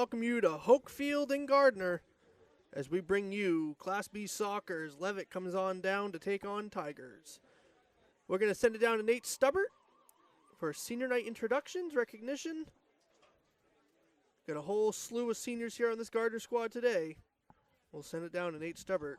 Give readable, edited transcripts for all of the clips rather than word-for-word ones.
Welcome you to Hokefield and Gardiner as we bring you Class B soccer as Leavitt comes on down to take on Tigers. We're going to send it down to Nate Stubbert for senior night introductions, recognition. Got a whole slew of seniors here on this Gardiner squad today. We'll send it down to Nate Stubbert.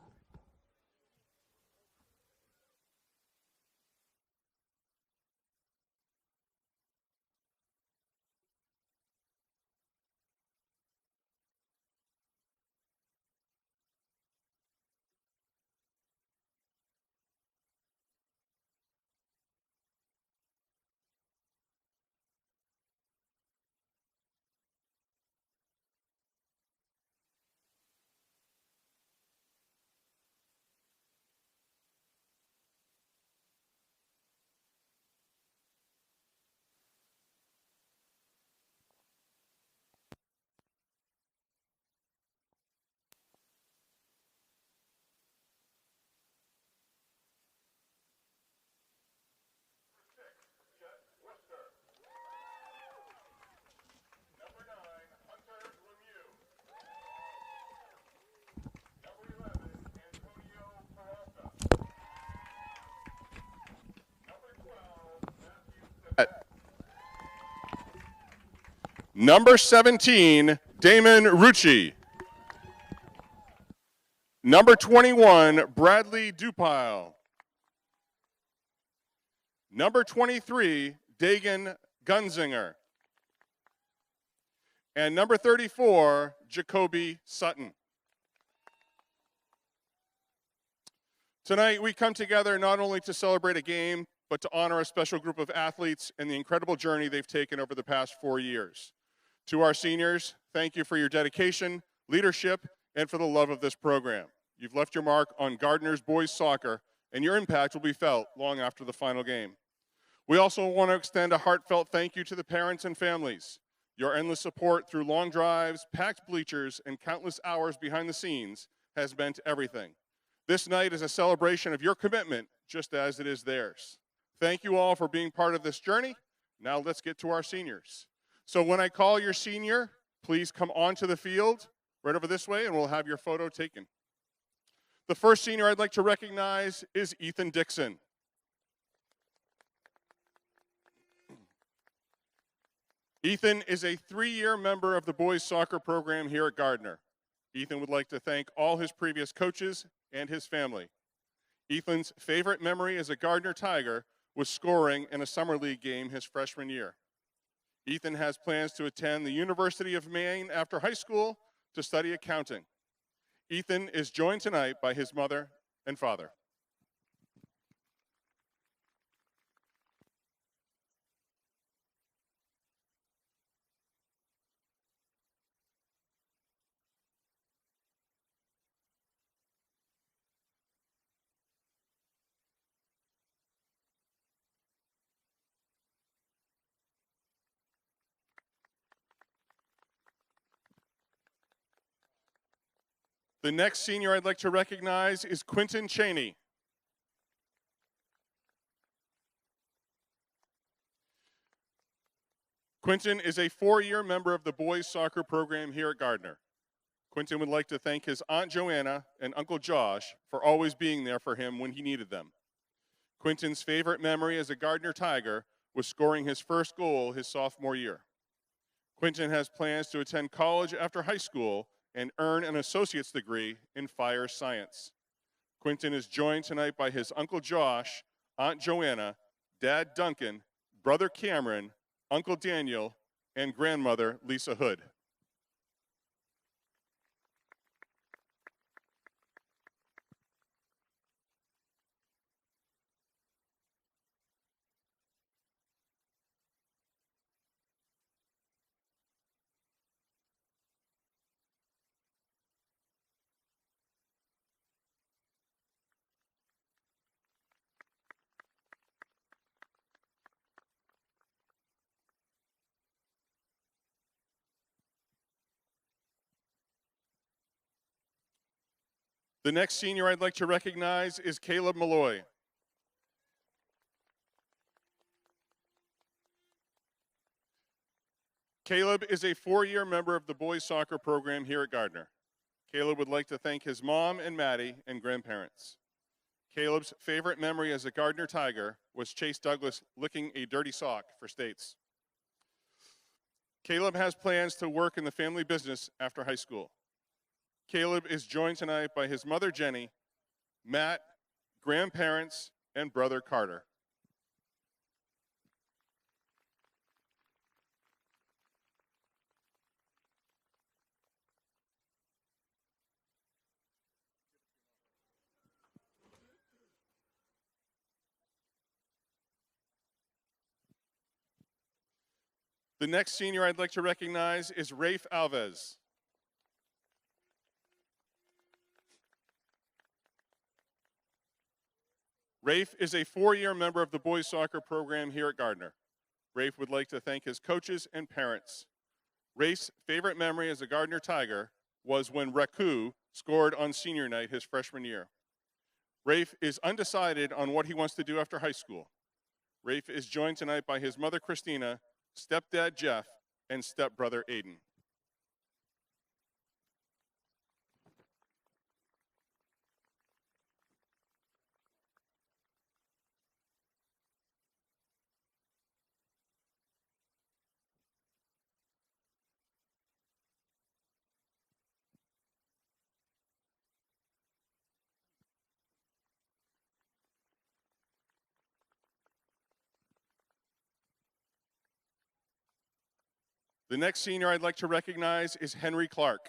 Number 17, Damon Rucci. Number 21, Bradley Dupile. Number 23, Dagan Gunzinger. And number 34, Jacoby Sutton. Tonight, we come together not only to celebrate a game, but to honor a special group of athletes and the incredible journey they've taken over the past 4 years. To our seniors, thank you for your dedication, leadership, and for the love of this program. You've left your mark on Gardiner's boys soccer, and your impact will be felt long after the final game. We also want to extend a heartfelt thank you to the parents and families. Your endless support through long drives, packed bleachers, and countless hours behind the scenes has meant everything. This night is a celebration of your commitment, just as it is theirs. Thank you all for being part of this journey. Now let's get to our seniors. So when I call your senior, please come onto the field right over this way and we'll have your photo taken. The first senior I'd like to recognize is Ethan Dixon. Ethan is a 3-year member of the boys soccer program here at Gardiner. Ethan would like to thank all his previous coaches and his family. Ethan's favorite memory as a Gardiner Tiger was scoring in a summer league game his freshman year. Ethan has plans to attend the University of Maine after high school to study accounting. Ethan is joined tonight by his mother and father. The next senior I'd like to recognize is Quentin Cheney. Quentin is a 4-year member of the boys soccer program here at Gardiner. Quentin would like to thank his Aunt Joanna and Uncle Josh for always being there for him when he needed them. Quentin's favorite memory as a Gardiner Tiger was scoring his first goal his sophomore year. Quentin has plans to attend college after high school and earn an associate's degree in fire science. Quentin is joined tonight by his Uncle Josh, Aunt Joanna, Dad Duncan, Brother Cameron, Uncle Daniel, and grandmother Lisa Hood. The next senior I'd like to recognize is Caleb Malloy. Caleb is a 4-year member of the boys soccer program here at Gardiner. Caleb would like to thank his mom and Maddie and grandparents. Caleb's favorite memory as a Gardiner Tiger was Chase Douglas licking a dirty sock for States. Caleb has plans to work in the family business after high school. Caleb is joined tonight by his mother Jenny, Matt, grandparents, and brother Carter. The next senior I'd like to recognize is Rafe Alves. Rafe is a 4-year member of the boys soccer program here at Gardiner. Rafe would like to thank his coaches and parents. Rafe's favorite memory as a Gardiner Tiger was when Raku scored on senior night his freshman year. Rafe is undecided on what he wants to do after high school. Rafe is joined tonight by his mother Christina, stepdad Jeff, and stepbrother Aiden. The next senior I'd like to recognize is Henry Clark.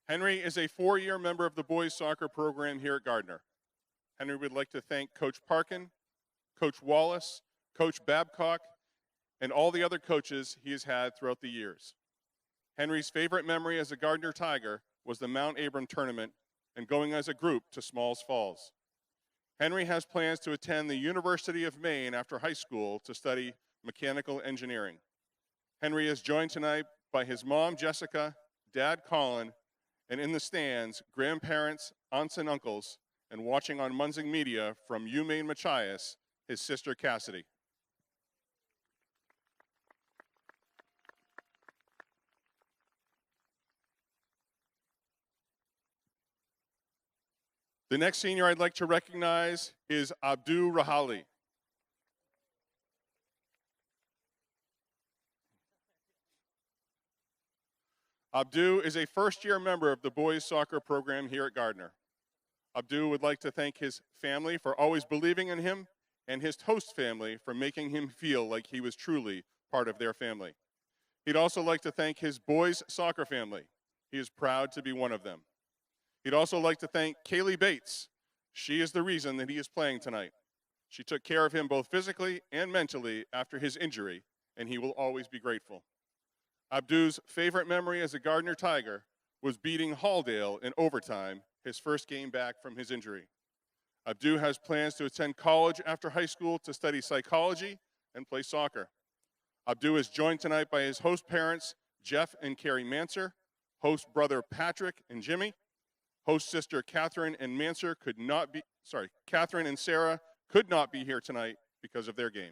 Henry is a 4-year member of the boys soccer program here at Gardiner. Henry would like to thank Coach Parkin, Coach Wallace, Coach Babcock, and all the other coaches he has had throughout the years. Henry's favorite memory as a Gardiner Tiger was the Mount Abram tournament and going as a group to Smalls Falls. Henry has plans to attend the University of Maine after high school to study mechanical engineering. Henry is joined tonight by his mom, Jessica, dad, Colin, and in the stands, grandparents, aunts and uncles, and watching on Munzing Media from UMaine Machias, his sister Cassidy. The next senior I'd like to recognize is Abdu Rahali. Abdu is a first-year member of the boys soccer program here at Gardiner. Abdu would like to thank his family for always believing in him and his host family for making him feel like he was truly part of their family. He'd also like to thank his boys soccer family. He is proud to be one of them. He'd also like to thank Kaylee Bates. She is the reason that he is playing tonight. She took care of him both physically and mentally after his injury, and he will always be grateful. Abdu's favorite memory as a Gardiner Tiger was beating Halldale in overtime, his first game back from his injury. Abdu has plans to attend college after high school to study psychology and play soccer. Abdu is joined tonight by his host parents, Jeff and Carrie Manser, host brother Patrick and Jimmy. Host sister Catherine and Catherine and Sarah could not be here tonight because of their game.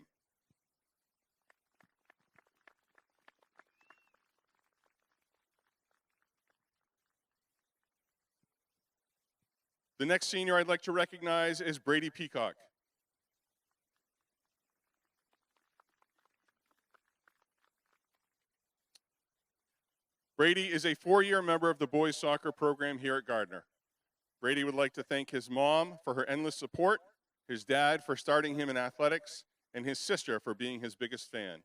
The next senior I'd like to recognize is Brady Peacock. Brady is a 4-year member of the boys soccer program here at Gardiner. Brady would like to thank his mom for her endless support, his dad for starting him in athletics, and his sister for being his biggest fan.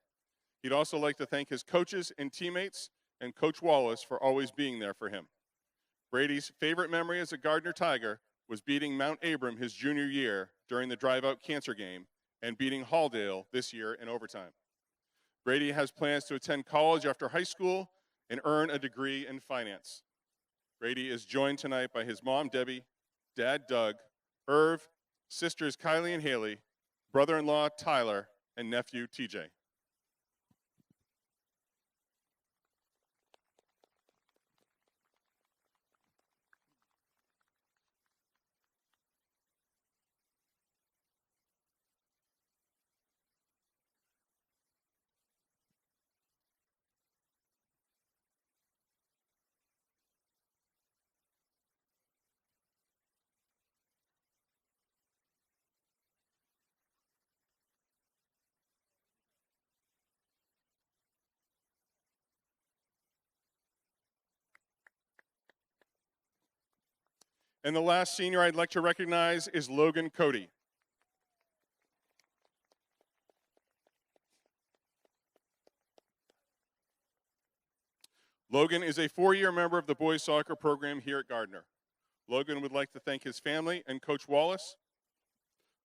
He'd also like to thank his coaches and teammates and Coach Wallace for always being there for him. Brady's favorite memory as a Gardiner Tiger was beating Mount Abram his junior year during the drive-out cancer game and beating Halldale this year in overtime. Brady has plans to attend college after high school and earn a degree in finance. Brady is joined tonight by his mom, Debbie, dad, Doug, Irv, sisters Kylie and Haley, brother-in-law, Tyler, and nephew, TJ. And the last senior I'd like to recognize is Logan Cody. Logan is a 4-year member of the boys soccer program here at Gardiner. Logan would like to thank his family and Coach Wallace.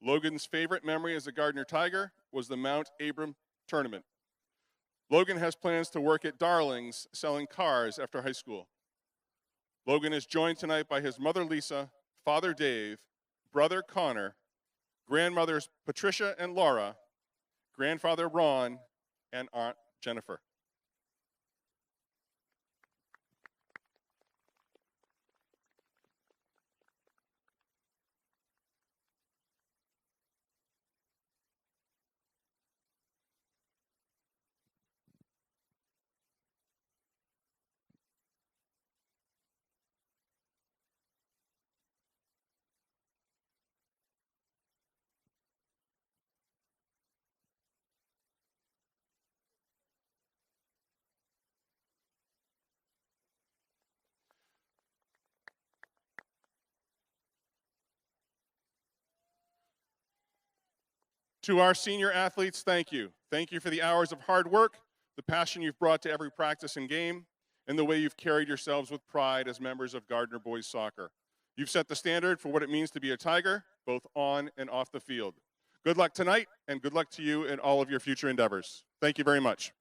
Logan's favorite memory as a Gardiner Tiger was the Mount Abram tournament. Logan has plans to work at Darling's selling cars after high school. Logan is joined tonight by his mother Lisa, father Dave, brother Connor, grandmothers Patricia and Laura, grandfather Ron, and aunt Jennifer. To our senior athletes, thank you. Thank you for the hours of hard work, the passion you've brought to every practice and game, and the way you've carried yourselves with pride as members of Gardiner Boys Soccer. You've set the standard for what it means to be a Tiger, both on and off the field. Good luck tonight, and good luck to you in all of your future endeavors. Thank you very much.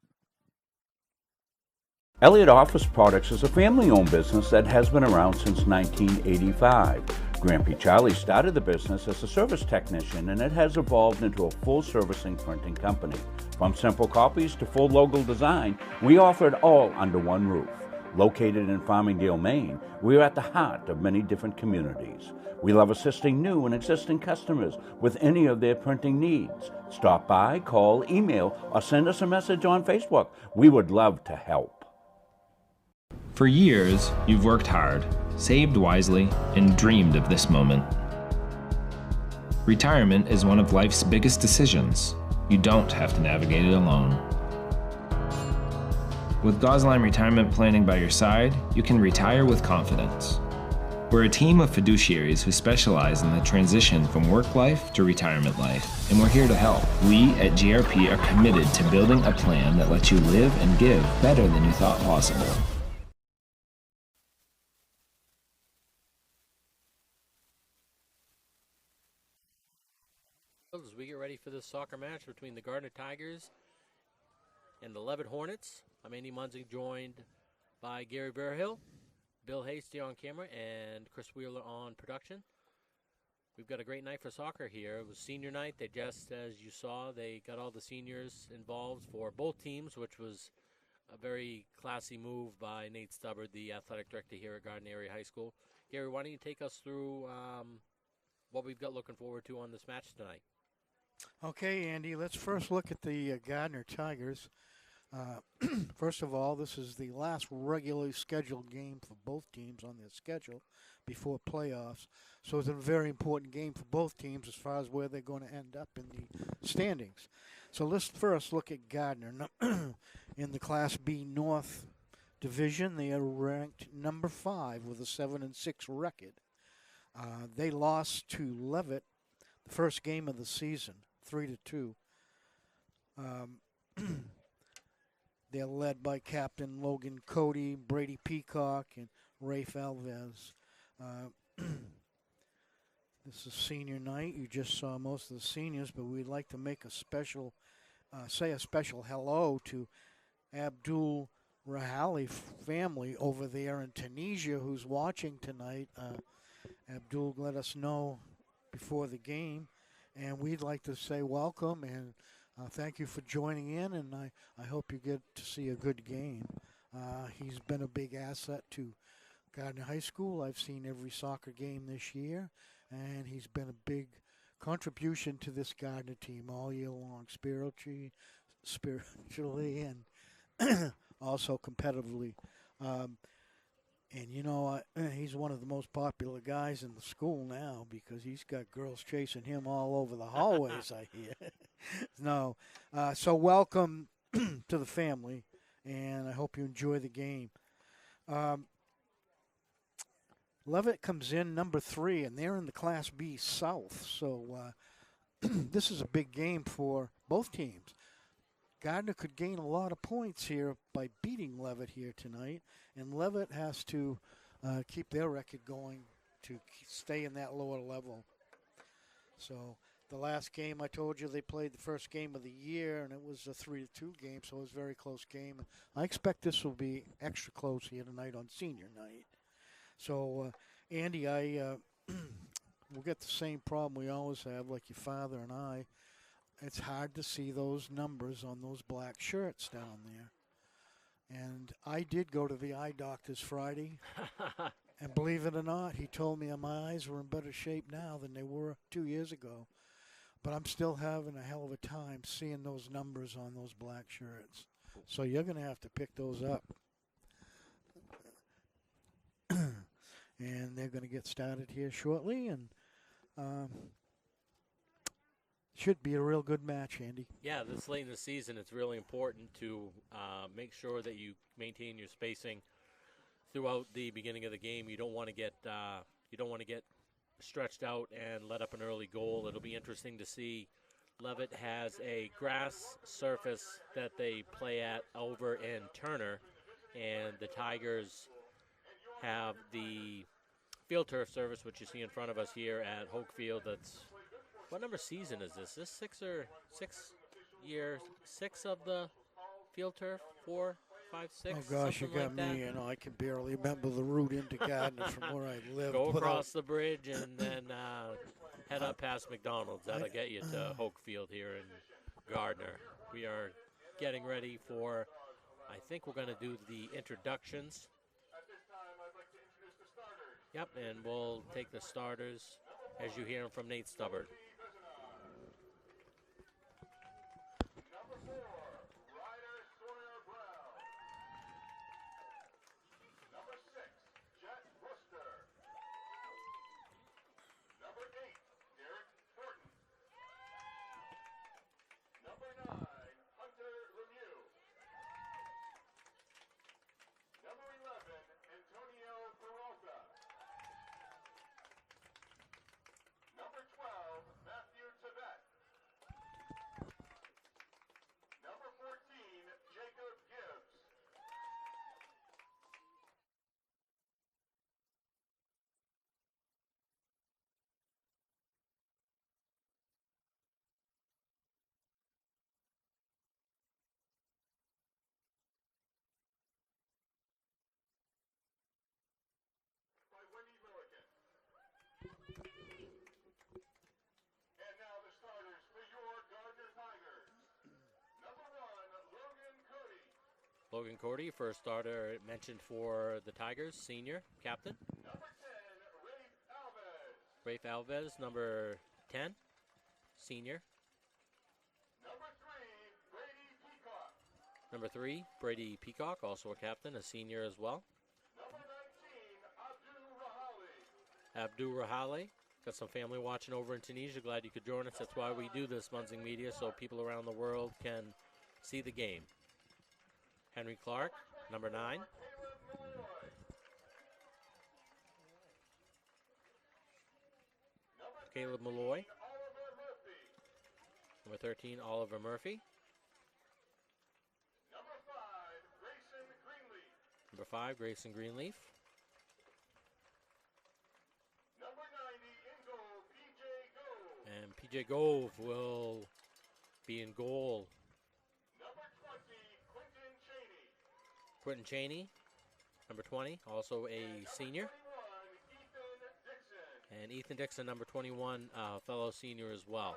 Elliott Office Products is a family-owned business that has been around since 1985. Grandpa Charlie started the business as a service technician, and it has evolved into a full-servicing printing company. From simple copies to full logo design, we offer it all under one roof. Located in Farmingdale, Maine, we are at the heart of many different communities. We love assisting new and existing customers with any of their printing needs. Stop by, call, email, or send us a message on Facebook. We would love to help. For years, you've worked hard, saved wisely, and dreamed of this moment. Retirement is one of life's biggest decisions. You don't have to navigate it alone. With Gosline Retirement Planning by your side, you can retire with confidence. We're a team of fiduciaries who specialize in the transition from work life to retirement life, and we're here to help. We at GRP are committed to building a plan that lets you live and give better than you thought possible. As we get ready for this soccer match between the Gardiner Tigers and the Leavitt Hornets, I'm Andy Munzing, joined by Gary Bearhill, Bill Hasty on camera, and Chris Wheeler on production. We've got a great night for soccer here. It was senior night. They just, as you saw, they got all the seniors involved for both teams, which was a very classy move by Nate Stubbard, the athletic director here at Gardiner Area High School. Gary, why don't you take us through what we've got looking forward to on this match tonight? Okay, Andy, let's first look at the Gardiner Tigers. First of all, this is the last regularly scheduled game for both teams on their schedule before playoffs. So it's a very important game for both teams as far as where they're going to end up in the standings. So let's first look at Gardiner. In the Class B North Division, they are ranked number 5 with a 7-6 record. They lost to Leavitt the first game of the season, 3-2. They're led by Captain Logan Cody, Brady Peacock, and Rafe Alves. This is senior night. You just saw most of the seniors, but we'd like to make a special, say a special hello to Abdul Rahali family over there in Tunisia who's watching tonight. Abdul let us know before the game, and we'd like to say welcome and thank you for joining in, and I hope you get to see a good game. He's been a big asset to Gardiner High School. I've seen every soccer game this year, and he's been a big contribution to this Gardiner team all year long, spiritually and also competitively. And, you know, he's one of the most popular guys in the school now because he's got girls chasing him all over the hallways, I hear. No. So welcome to the family, and I hope you enjoy the game. Leavitt comes in number 3, and they're in the Class B South. So this is a big game for both teams. Gardiner could gain a lot of points here by beating Leavitt here tonight, and Leavitt has to keep their record going to stay in that lower level. So the last game, I told you they played the first game of the year, and it was a 3-2 game, so it was a very close game. I expect this will be extra close here tonight on senior night. So, Andy, we'll get the same problem we always have, like your father and I. It's hard to see those numbers on those black shirts down there. And I did go to the eye doctor's Friday. And believe it or not, he told me my eyes were in better shape now than they were 2 years ago. But I'm still having a hell of a time seeing those numbers on those black shirts. So you're going to have to pick those up. And they're going to get started here shortly. And should be a real good match, Andy. Yeah, this late in the season, it's really important to make sure that you maintain your spacing throughout the beginning of the game. You don't want to get stretched out and let up an early goal. It'll be interesting to see. Leavitt has a grass surface that they play at over in Turner, and the Tigers have the field turf service, which you see in front of us here at Hoke Field. That's, what number season is this? This 6 of the field turf? 4, 5, 6? Oh gosh, you got like me. You know, I can barely remember the route into Gardiner from where I live. Go across the bridge and then head up past McDonald's. That'll get you to Hoke Field here in Gardiner. We are getting ready for, I think we're going to do the introductions. Yep, and we'll take the starters as you hear them from Nate Stubbard. Logan Cordy, first starter mentioned for the Tigers, senior captain. Number 10, Rafe Alves, number 10, senior. Number 3, Brady Peacock, also a captain, a senior as well. Number 19, Abdul Rahali. Got some family watching over in Tunisia. Glad you could join us. That's why we do this Munzing Media, so people around the world can see the game. Henry Clark, number 9. Caleb Malloy. Number 13, Oliver Murphy. Number 5, Grayson Greenleaf. Number 90, in goal, PJ Gove. And PJ Gove will be in goal. Quentin Cheney, number 20, also a senior. And Ethan Dixon, number 21, fellow senior as well.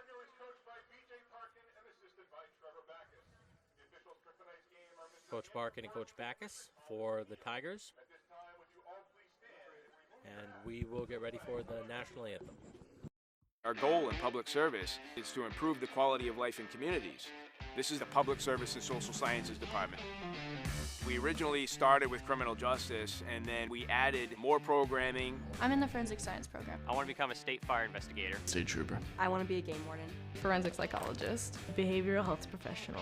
Coach Barkin and Coach Backus for the Tigers. And we will get ready for the national anthem. Our goal in public service is to improve the quality of life in communities. This is the Public Service and Social Sciences Department. We originally started with criminal justice, and then we added more programming. I'm in the forensic science program. I want to become a state fire investigator. State trooper. I want to be a game warden. Forensic psychologist. Behavioral health professional.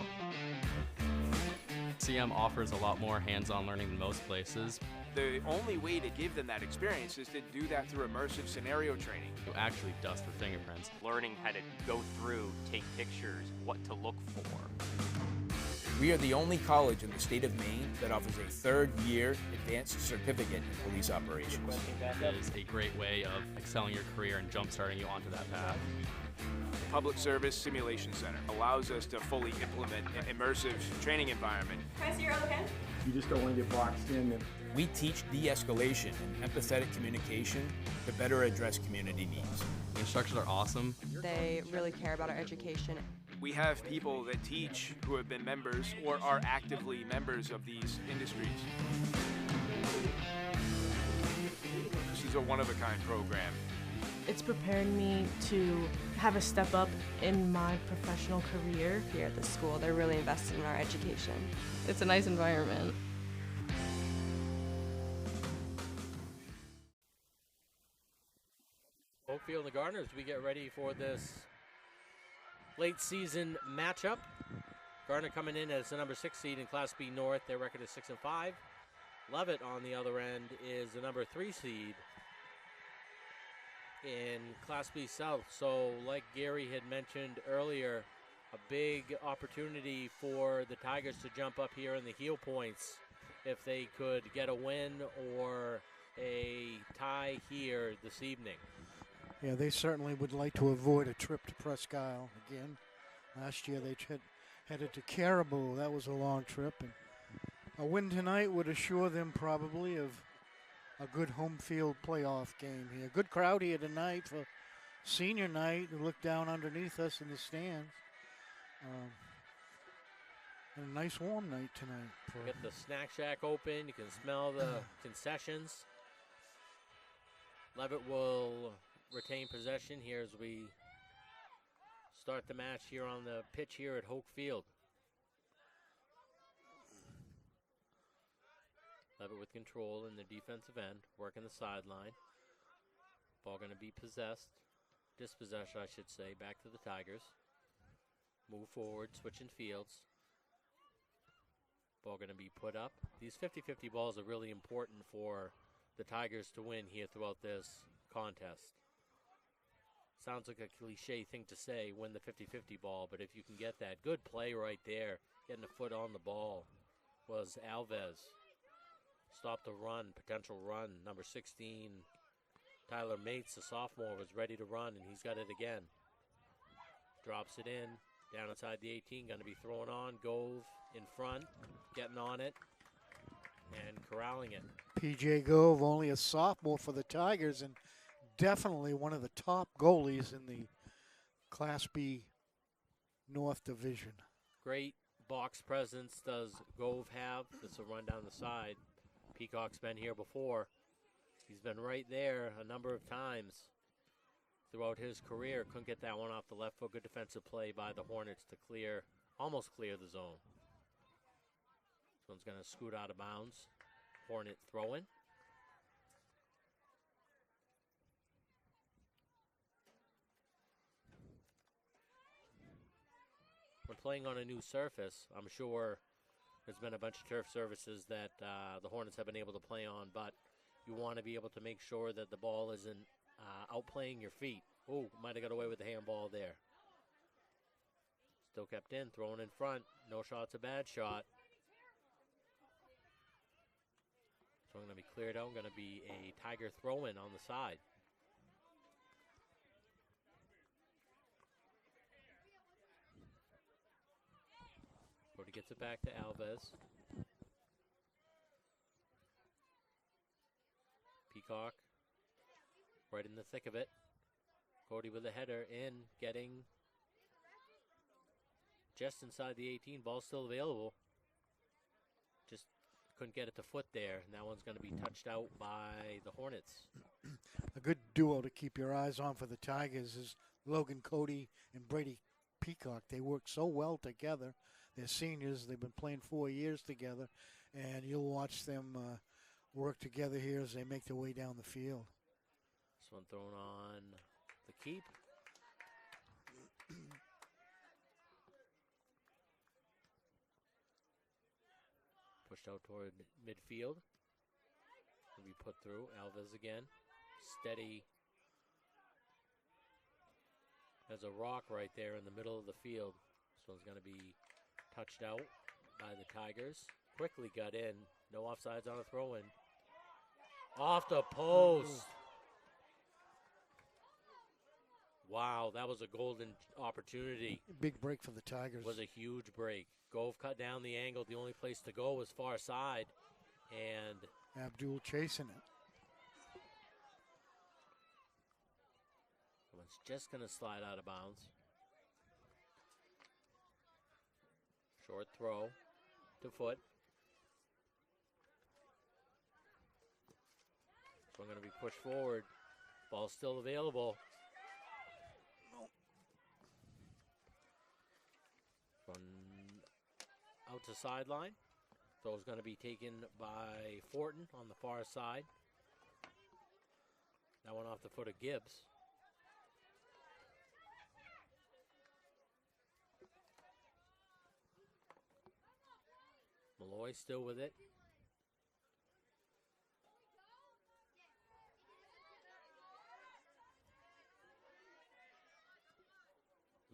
CM offers a lot more hands-on learning than most places. The only way to give them that experience is to do that through immersive scenario training. You actually dust for fingerprints. Learning how to go through, take pictures, what to look for. We are the only college in the state of Maine that offers a third-year advanced certificate in police operations. It is a great way of excelling your career and jump-starting you onto that path. Public Service Simulation Center allows us to fully implement an immersive training environment. Press your other hand. You just don't want to get boxed in. We teach de-escalation and empathetic communication to better address community needs. The instructors are awesome. They really care about our education. We have people that teach who have been members or are actively members of these industries. This is a one-of-a-kind program. It's prepared me to have a step up in my professional career. Here at the school, they're really invested in our education. It's a nice environment. Oakfield and the Gardeners, we get ready for this late season matchup. Gardiner coming in as the number 6 seed in Class B North. Their record is 6-5. Leavitt on the other end is the number 3 seed in Class B South. So like Gary had mentioned earlier, a big opportunity for the Tigers to jump up here in the heel points if they could get a win or a tie here this evening. Yeah, they certainly would like to avoid a trip to Presque Isle again. Last year they headed to Caribou. That was a long trip. And a win tonight would assure them probably of a good home field playoff game here. Good crowd here tonight for senior night. You look down underneath us in the stands. And a nice warm night tonight. Get the snack shack open. You can smell the concessions. Leavitt will retain possession here as we start the match here on the pitch here at Hoke Field. Leavitt with control in the defensive end, working the sideline. Ball going to be dispossessed, I should say, back to the Tigers. Move forward, switching fields. Ball going to be put up. These 50-50 balls are really important for the Tigers to win here throughout this contest. Sounds like a cliche thing to say, win the 50-50 ball, but if you can get that good play right there, getting a foot on the ball, was Alves. Stopped the run, potential run. Number 16, Tyler Mates, the sophomore, was ready to run, and he's got it again. Drops it in, down inside the 18, going to be throwing on. Gove in front, getting on it, and corralling it. P.J. Gove, only a sophomore for the Tigers, and definitely one of the top goalies in the Class B North Division. Great box presence does Gove have. This will run down the side. Peacock's been here before. He's been right there a number of times throughout his career. Couldn't get that one off the left foot. Good defensive play by the Hornets to almost clear the zone. This one's going to scoot out of bounds. Hornet throw-in. We're playing on a new surface. I'm sure there's been a bunch of turf surfaces that the Hornets have been able to play on, but you want to be able to make sure that the ball isn't outplaying your feet. Oh, might have got away with the handball there. Still kept in, thrown in front. No shot's a bad shot. So I'm going to be cleared out. Going to be a Tiger throw-in on the side. Cody gets it back to Alves. Peacock right in the thick of it. Cody with a header in, getting just inside the 18. Ball still available. Just couldn't get it to foot there. And that one's going to be touched out by the Hornets. A good duo to keep your eyes on for the Tigers is Logan Cody and Brady Peacock. They work so well together. They're seniors. They've been playing 4 years together. And you'll watch them work together here as they make their way down the field. This one thrown on the keep. Pushed out toward midfield. Will be put through. Alves again. Steady as a rock right there in the middle of the field. This one's going to be touched out by the Tigers. Quickly got in. No offsides on a throw-in. Off the post. Wow, that was a golden opportunity. Big break for the Tigers. Was a huge break. Gove cut down the angle. The only place to go was far side. And Abdul chasing it. It's just going to slide out of bounds. Short throw to foot. So I'm going to be pushed forward. Ball still available. Run out to sideline. Throw is going to be taken by Fortin on the far side. That one off the foot of Gibbs. Malloy still with it.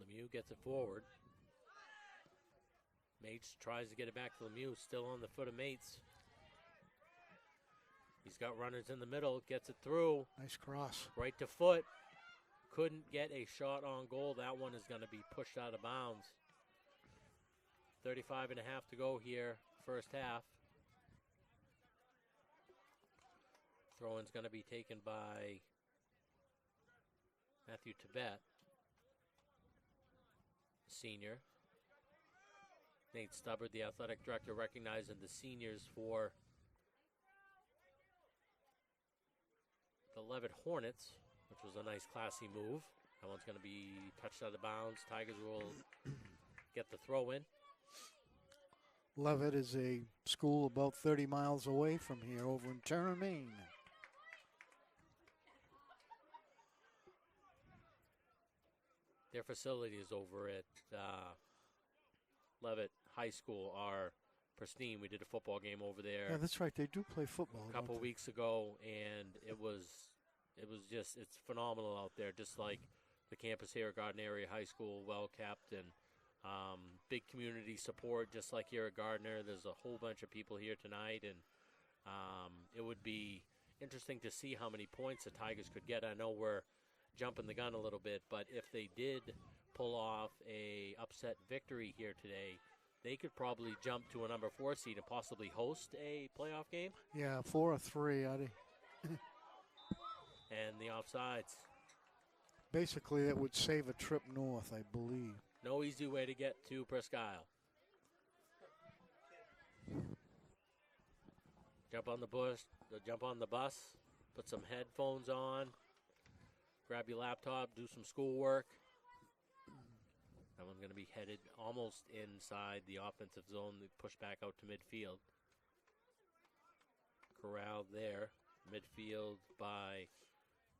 Lemieux gets it forward. Mates tries to get it back to Lemieux, still on the foot of Mates. He's got runners in the middle, gets it through. Nice cross. Right to foot. Couldn't get a shot on goal. That one is going to be pushed out of bounds. 35 and a half to go here, first half. Throw-in's going to be taken by Matthew Tibet, senior. Nate Stubbard, the athletic director, recognizing the seniors for the Leavitt Hornets, which was a nice, classy move. That one's going to be touched out of bounds. Tigers will get the throw-in. Leavitt is a school about 30 miles away from here, over in Turner, Maine. Their facilities over at Leavitt High School are pristine. We did a football game over there. Yeah, that's right. They do play football. A couple weeks ago, and it was just, it's phenomenal out there. Just like the campus here at Gardiner Area High School, well kept, and big community support, just like here at Gardiner. There's a whole bunch of people here tonight, and it would be interesting to see how many points the Tigers could get. I know we're jumping the gun a little bit, but if they did pull off a upset victory here today, they could probably jump to a number 4 seed and possibly host a playoff game. Yeah, 4 or 3. And the offsides. Basically, that would save a trip north, I believe. No easy way to get to Presque Isle. Jump on the bus, put some headphones on, grab your laptop, do some schoolwork. That one's going to be headed almost inside the offensive zone. They push back out to midfield. Corralled there. Midfield by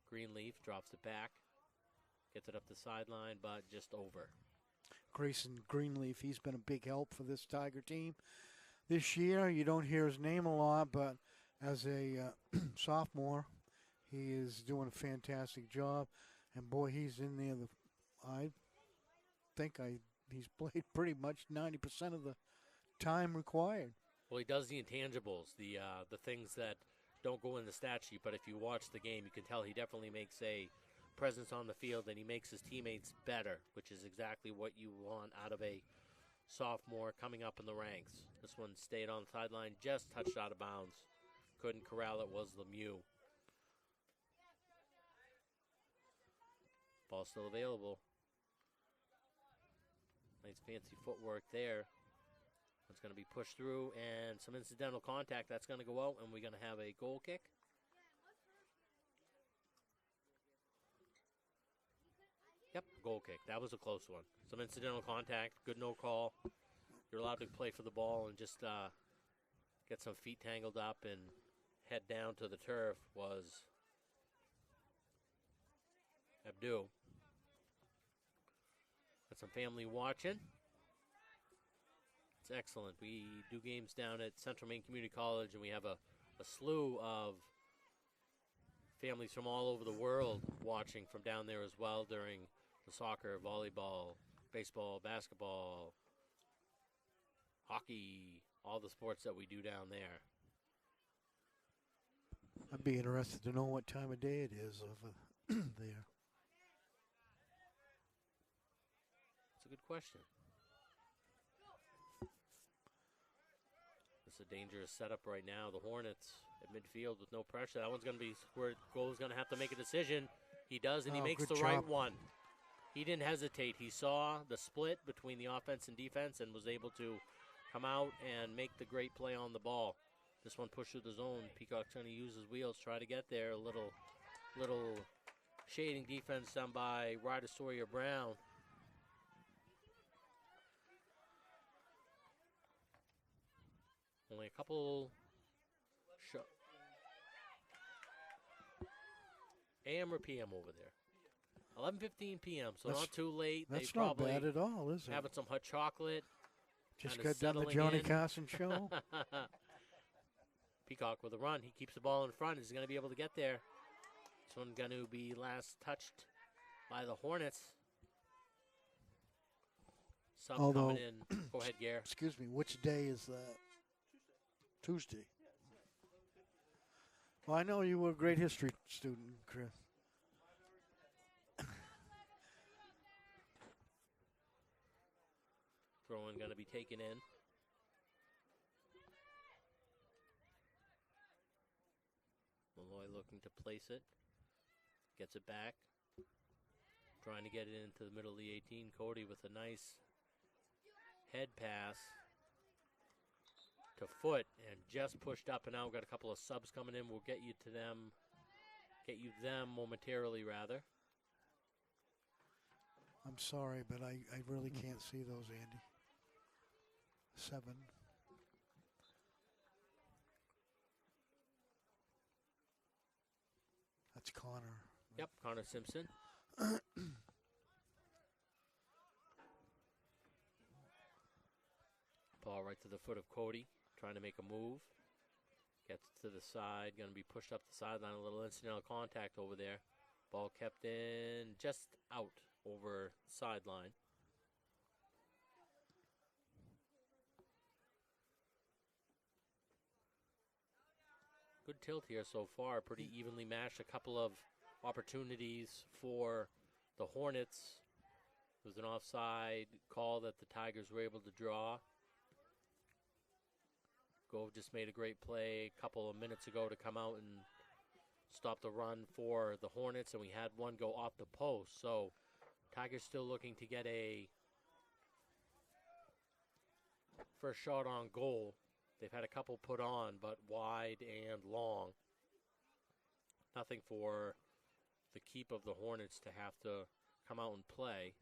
Greenleaf. Drops it back. Gets it up the sideline, but just over. Grayson Greenleaf, he's been a big help for this Tiger team. This year, you don't hear his name a lot, but as a sophomore, he is doing a fantastic job. And, boy, he's in there. He's played pretty much 90% of the time required. Well, he does the intangibles, the things that don't go in the stat sheet, but if you watch the game, you can tell he definitely makes a presence on the field, and he makes his teammates better, which is exactly what you want out of a sophomore coming up in the ranks. This one stayed on the sideline, just touched out of bounds. Couldn't corral it, was Lemieux. Ball still available. Nice fancy footwork there. It's going to be pushed through, and some incidental contact. That's going to go out, and we're going to have a goal kick. Yep, goal kick. That was a close one. Some incidental contact, good no call. You're allowed to play for the ball and just get some feet tangled up and head down to the turf was Abdul. Got some family watching. It's excellent. We do games down at Central Maine Community College, and we have a slew of families from all over the world watching from down there as well during the soccer, volleyball, baseball, basketball, hockey, all the sports that we do down there. I'd be interested to know what time of day it is over there. That's a good question. It's a dangerous setup right now. The Hornets at midfield with no pressure. That one's going to be where Goal's going to have to make a decision. He does, and he makes the right one. He didn't hesitate. He saw the split between the offense and defense and was able to come out and make the great play on the ball. This one pushed through the zone. Peacock's going to use his wheels, try to get there. A little shading defense done by Ryder Sawyer Brown. Only a couple AM or PM over there? 11:15 p.m., so not too late. That's they not probably bad at all, is it? having some hot chocolate. Just kinda got done the settling Johnny in. Carson show. Peacock with a run. He keeps the ball in front. He's going to be able to get there. This one going to be last touched by the Hornets. Sub coming in. Go ahead, Gare. Excuse me, which day is that? Tuesday. Well, I know you were a great history student, Chris. Throw-in going to be taken in. Malloy looking to place it. Gets it back. Trying to get it into the middle of the 18. Cody with a nice head pass to foot and just pushed up and out. Got a couple of subs coming in. We'll get you to them. Get you them momentarily, rather. I'm sorry, but I really can't see those, Andy. 7. That's Connor. Yep, Connor Simpson. Ball right to the foot of Cody, trying to make a move. Gets to the side, going to be pushed up the sideline. A little incidental contact over there. Ball kept in, just out over sideline. Good tilt here so far, pretty evenly matched. A couple of opportunities for the Hornets. It was an offside call that the Tigers were able to draw. Gove just made a great play a couple of minutes ago to come out and stop the run for the Hornets, and we had one go off the post. So Tigers still looking to get a first shot on goal. They've had a couple put on, but wide and long. Nothing for the keep of the Hornets to have to come out and play.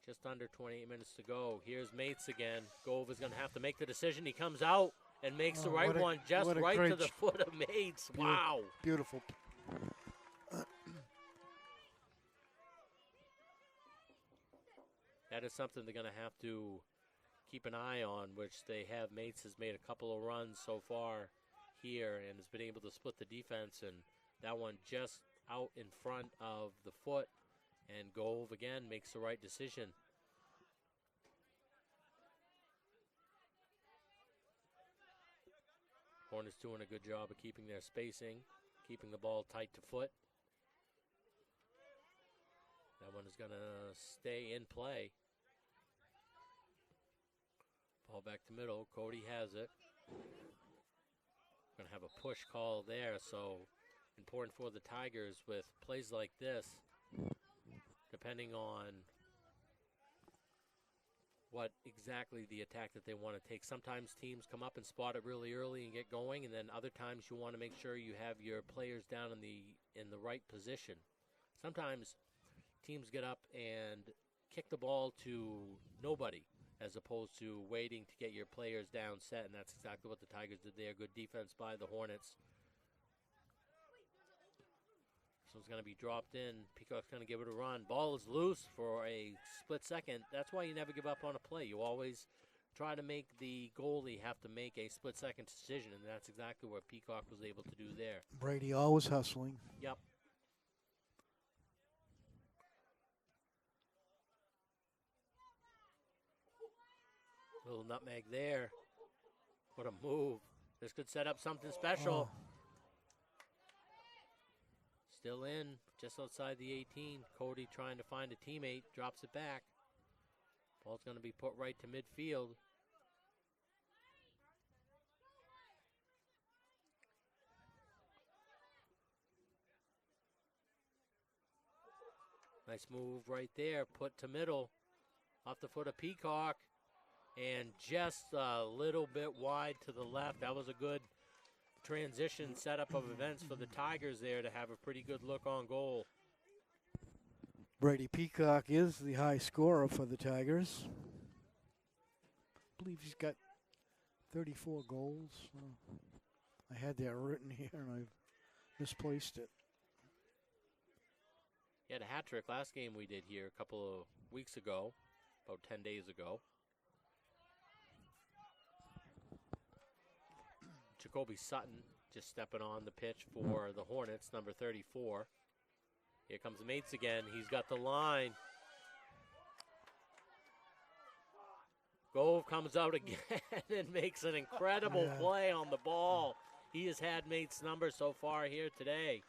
Just under 28 minutes to go. Here's Mates again. Gove is going to have to make the decision. He comes out and makes the right one, just right to the foot of Mates. Wow. Beautiful. That is something they're going to have to keep an eye on, which they have. Mates has made a couple of runs so far here and has been able to split the defense, and that one just out in front of the foot, and Gove again makes the right decision. Hornets doing a good job of keeping their spacing, keeping the ball tight to foot. That one is going to stay in play. Ball back to middle. Cody has it. Going to have a push call there, so important for the Tigers with plays like this, depending on what exactly the attack that they want to take. Sometimes teams come up and spot it really early and get going, and then other times you want to make sure you have your players down in the right position. Sometimes teams get up and kick the ball to nobody, as opposed to waiting to get your players down set, and that's exactly what the Tigers did there. Good defense by the Hornets. So it's going to be dropped in. Peacock's going to give it a run. Ball is loose for a split second. That's why you never give up on a play. You always try to make the goalie have to make a split-second decision, and that's exactly what Peacock was able to do there. Brady always hustling. Yep. Little nutmeg there. What a move. This could set up something special. Oh. Still in, just outside the 18. Cody trying to find a teammate, drops it back. Ball's going to be put right to midfield. Nice move right there, put to middle. Off the foot of Peacock. And just a little bit wide to the left. That was a good transition setup of events for the Tigers there to have a pretty good look on goal. Brady Peacock is the high scorer for the Tigers. I believe he's got 34 goals. I had that written here and I misplaced it. He had a hat trick last game we did here a couple of weeks ago, about 10 days ago. Jacoby Sutton just stepping on the pitch for the Hornets, number 34. Here comes Mates again. He's got the line. Gove comes out again and makes an incredible play on the ball. He has had Mates' number so far here today.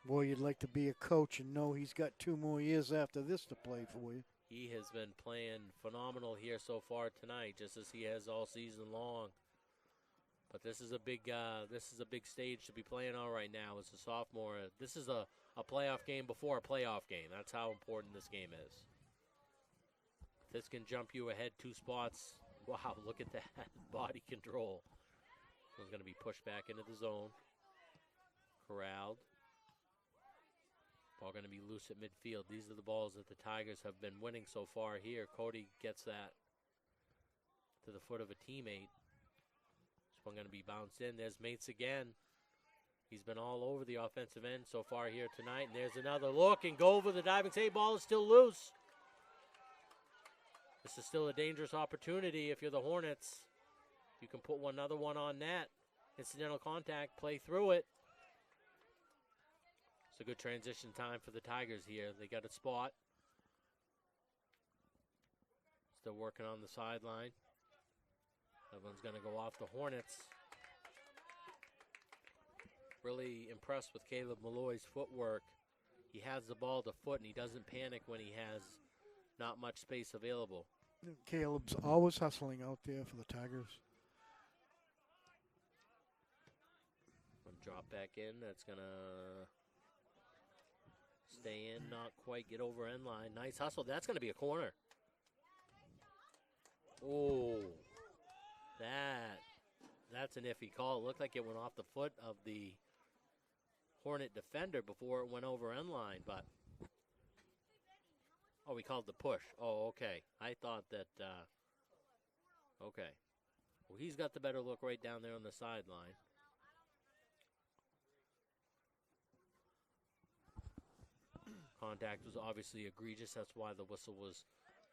Boy, you'd like to be a coach and know he's got 2 more years after this to play for you. He has been playing phenomenal here so far tonight, just as he has all season long. But this is a big stage to be playing on right now as a sophomore. This is a playoff game before a playoff game. That's how important this game is. This can jump you ahead 2 spots. Wow, look at that body control. It's going to be pushed back into the zone. Corralled. Ball going to be loose at midfield. These are the balls that the Tigers have been winning so far here. Cody gets that to the foot of a teammate. This one going to be bounced in. There's Mates again. He's been all over the offensive end so far here tonight. And there's another look, and go over the diving save. Ball is still loose. This is still a dangerous opportunity if you're the Hornets. You can put another one on net. Incidental contact, play through it. It's a good transition time for the Tigers here. They got a spot. Still working on the sideline. That one's going to go off the Hornets. Really impressed with Caleb Malloy's footwork. He has the ball to foot, and he doesn't panic when he has not much space available. Caleb's always hustling out there for the Tigers. One drop back in. That's going to stay in, not quite get over end line. Nice hustle. That's going to be a corner. Oh, that's an iffy call. It looked like it went off the foot of the Hornet defender before it went over end line, but we called the push. Oh, okay. I thought that, okay. Well, he's got the better look right down there on the sideline. Contact was obviously egregious. That's why the whistle was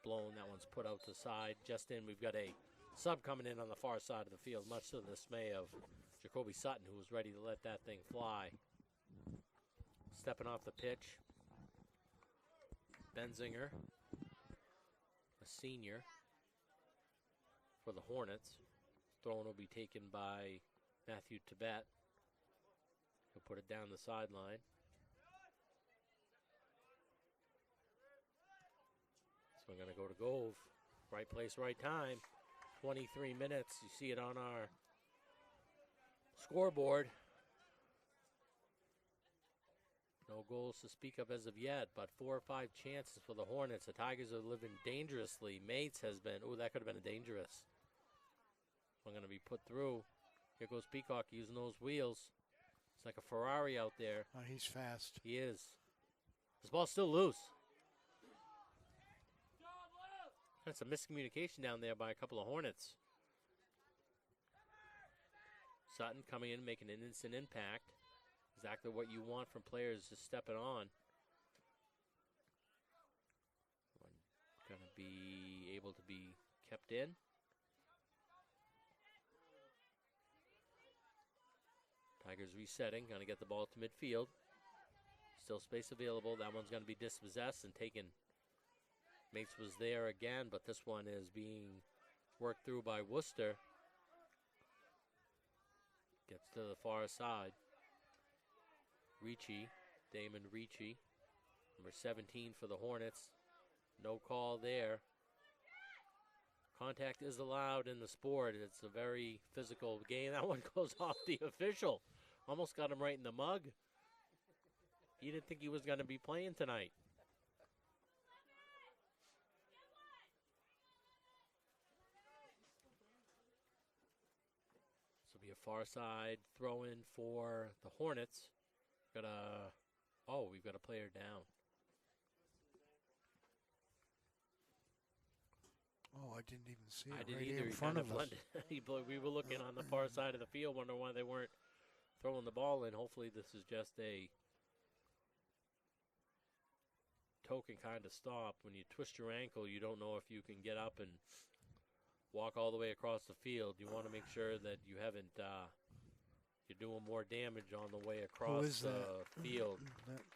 blown. That one's put out to the side. Just in, we've got a sub coming in on the far side of the field, much to the dismay of Jacoby Sutton, who was ready to let that thing fly. Stepping off the pitch, Benzinger, a senior for the Hornets. Throwing will be taken by Matthew Tibet. He'll put it down the sideline. So we're going to go to Gove. Right place, right time. 23 minutes. You see it on our scoreboard. No goals to speak of as of yet, but 4 or 5 chances for the Hornets. The Tigers are living dangerously. Mates has been, that could have been a dangerous. I'm going to be put through. Here goes Peacock using those wheels. It's like a Ferrari out there. Oh, he's fast. He is. This ball's still loose. That's a miscommunication down there by a couple of Hornets. Sutton coming in, making an instant impact. Exactly what you want from players just stepping on. Going to be able to be kept in. Tigers resetting, going to get the ball to midfield. Still space available. That one's going to be dispossessed and taken. Mates was there again, but this one is being worked through by Worcester. Gets to the far side. Ricci, Damon Ricci, number 17 for the Hornets. No call there. Contact is allowed in the sport. It's a very physical game. That one goes off the official. Almost got him right in the mug. He didn't think he was going to be playing tonight. This will be a far side throw in for the Hornets. We've got a player down. Oh, I didn't even see it. I didn't right either. here in He front kind of us. blended. We were looking on the far side of the field, wondering why they weren't throwing the ball in. Hopefully this is just a token kind of stop. When you twist your ankle, you don't know if you can get up and walk all the way across the field. You want to make sure that you haven't, you're doing more damage on the way across the field.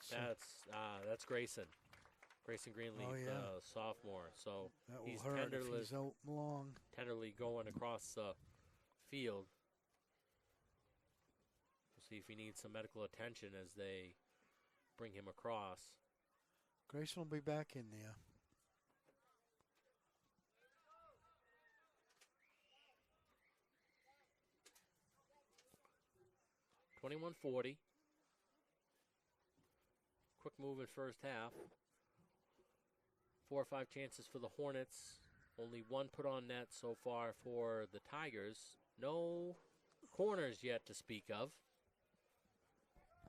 That's Grayson. Grayson Greenleaf, sophomore. So that will he's hurt if he's out long. tenderly going across the field. We'll see if he needs some medical attention as they bring him across. Grayson will be back in there. $21-40. Quick move in first half. 4 or 5 chances for the Hornets. Only one put on net so far for the Tigers. No corners yet to speak of.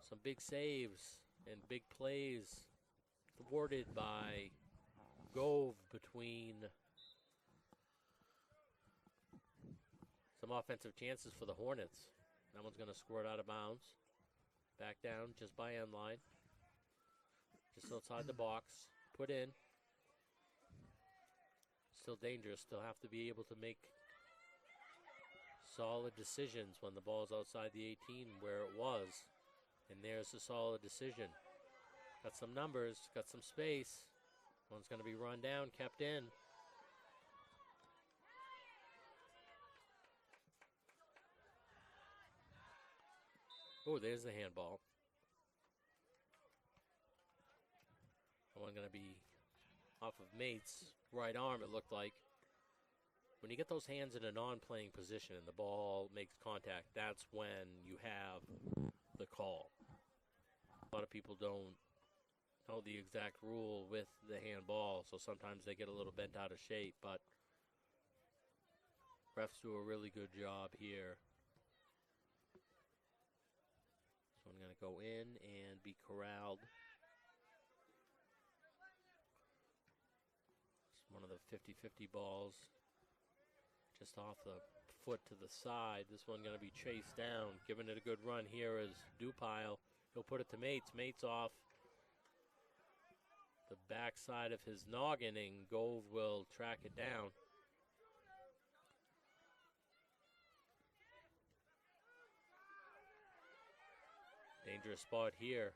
Some big saves and big plays thwarted by Gove between some offensive chances for the Hornets. That one's going to squirt out of bounds. Back down just by end line. Just outside the box. Put in. Still dangerous. Still have to be able to make solid decisions when the ball's outside the 18 where it was. And there's a solid decision. Got some numbers. Got some space. One's going to be run down, kept in. Oh, there's the handball. That one going to be off of Mate's right arm, it looked like. When you get those hands in a non-playing position and the ball makes contact, that's when you have the call. A lot of people don't know the exact rule with the handball, so sometimes they get a little bent out of shape, but refs do a really good job here. So I'm going to go in and be corralled. It's one of the 50-50 balls just off the foot to the side. This one going to be chased down. Giving it a good run here is Dupile. He'll put it to Mates. Mates off the backside of his noggin, and Gove will track it down. Dangerous spot here.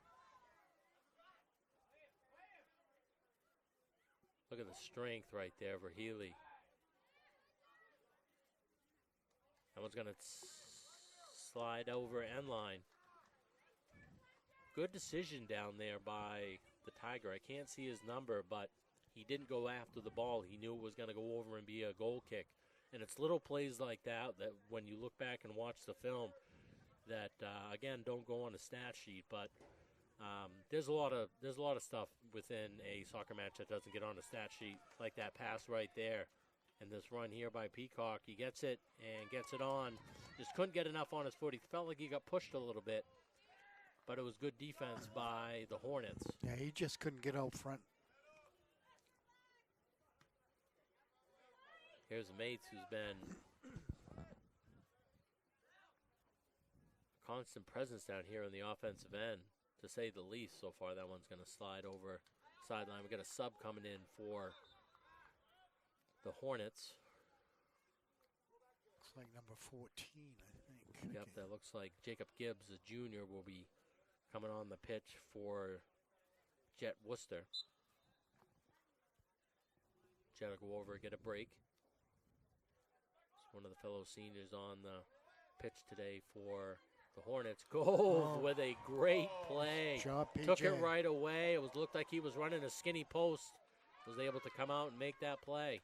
Look at the strength right there for Healy. That one's going to slide over end line. Good decision down there by the Tiger. I can't see his number, but he didn't go after the ball. He knew it was going to go over and be a goal kick. And it's little plays like that that when you look back and watch the film that, again, don't go on a stat sheet, but there's a lot of stuff within a soccer match that doesn't get on a stat sheet, like that pass right there. And this run here by Peacock, he gets it and gets it on. Just couldn't get enough on his foot. He felt like he got pushed a little bit, but it was good defense by the Hornets. Yeah, he just couldn't get out front. Here's Mates, who's been a constant presence down here on the offensive end, to say the least. So far, that one's going to slide over sideline. We got a sub coming in for the Hornets. Looks like number 14, I think. Yep, that looks like Jacob Gibbs, the junior, will be coming on the pitch for Jet Worcester. Jet will go over and get a break. It's one of the fellow seniors on the pitch today for the Hornets. Goes with a great play. Job, Took it PJ. right away. It looked like he was running a skinny post. Was able to come out and make that play.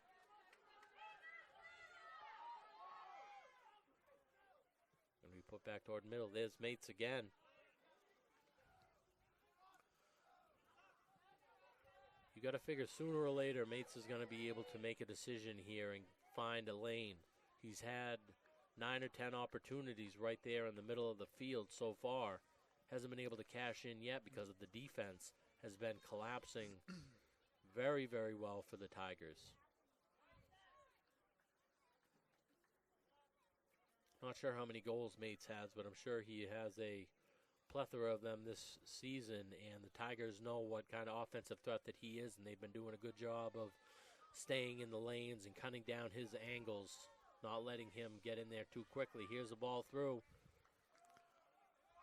And we put back toward middle. There's Mates again. You got to figure sooner or later Mates is going to be able to make a decision here and find a lane. He's had 9 or 10 opportunities right there in the middle of the field so far. Hasn't been able to cash in yet because of the defense has been collapsing very, very well for the Tigers. Not sure how many goals Mates has, but I'm sure he has a plethora of them this season, and the Tigers know what kind of offensive threat that he is, and they've been doing a good job of staying in the lanes and cutting down his angles, not letting him get in there too quickly. Here's the ball through.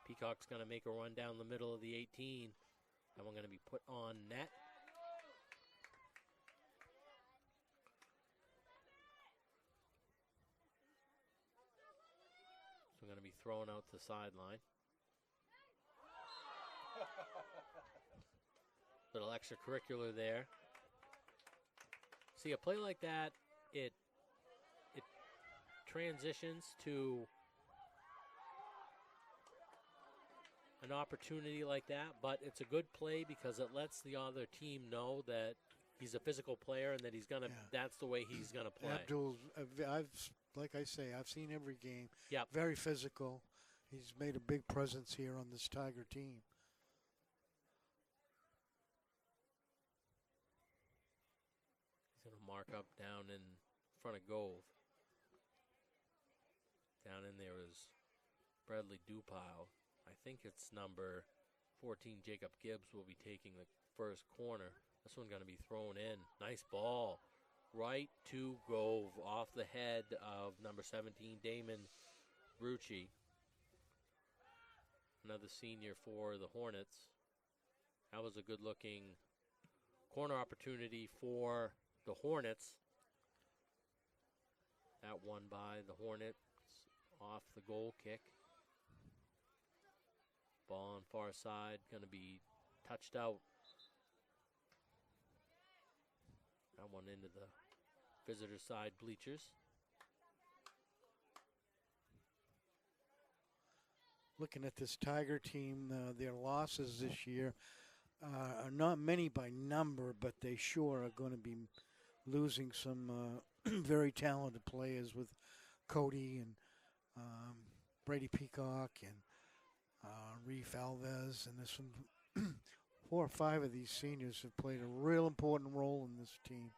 Peacock's going to make a run down the middle of the 18. That one going to be put on net. So going to be thrown out to the sideline. Little extracurricular there. See, a play like that, it transitions to an opportunity like that, but it's a good play because it lets the other team know that he's a physical player and that he's gonna. Yeah. That's the way he's gonna play. Abdul, like I say, I've seen every game. Yep. Very physical. He's made a big presence here on this Tiger team. He's gonna mark up down in front of Gove. Down in there is Bradley Dupile. I think it's number 14, Jacob Gibbs, will be taking the first corner. This one going to be thrown in. Nice ball. Right to Gove off the head of number 17, Damon Rucci. Another senior for the Hornets. That was a good-looking corner opportunity for the Hornets. That one by the Hornets off the goal kick. Ball on far side, going to be touched out. That one into the visitor side bleachers. Looking at this Tiger team, their losses this year are not many by number, but they sure are going to be losing some very talented players with Cody and Brady Peacock and Reef Alves, and there's some 4 or 5 of these seniors have played a real important role in this team,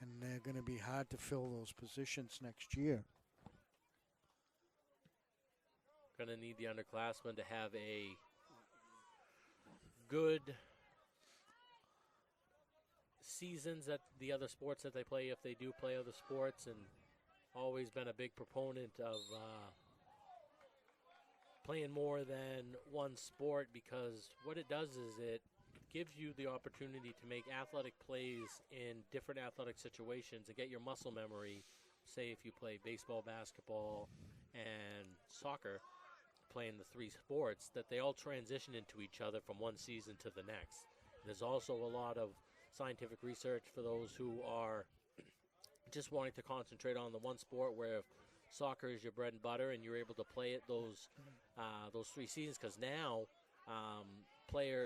and they're going to be hard to fill those positions next year. Going to need the underclassmen to have a good seasons at the other sports that they play, if they do play other sports, and always been a big proponent of playing more than one sport, because what it does is it gives you the opportunity to make athletic plays in different athletic situations and get your muscle memory. Say if you play baseball, basketball, and soccer, playing the 3 sports, that they all transition into each other from one season to the next. There's also a lot of scientific research for those who are just wanting to concentrate on the one sport, where if soccer is your bread and butter and you're able to play it those 3 seasons, because now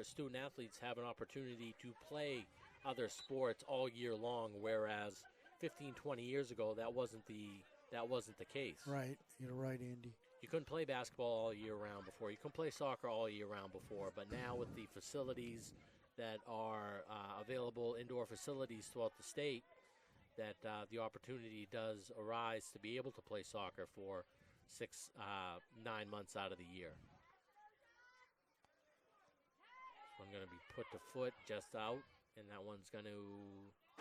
student athletes have an opportunity to play other sports all year long, whereas 15, 20 years ago that wasn't the case. Right, you're right, Andy. You couldn't play basketball all year round before. You couldn't play soccer all year round before. But now with the facilities that are available, indoor facilities throughout the state, that the opportunity does arise to be able to play soccer for 9 months out of the year. This one's going to be put to foot, just out, and that one's going to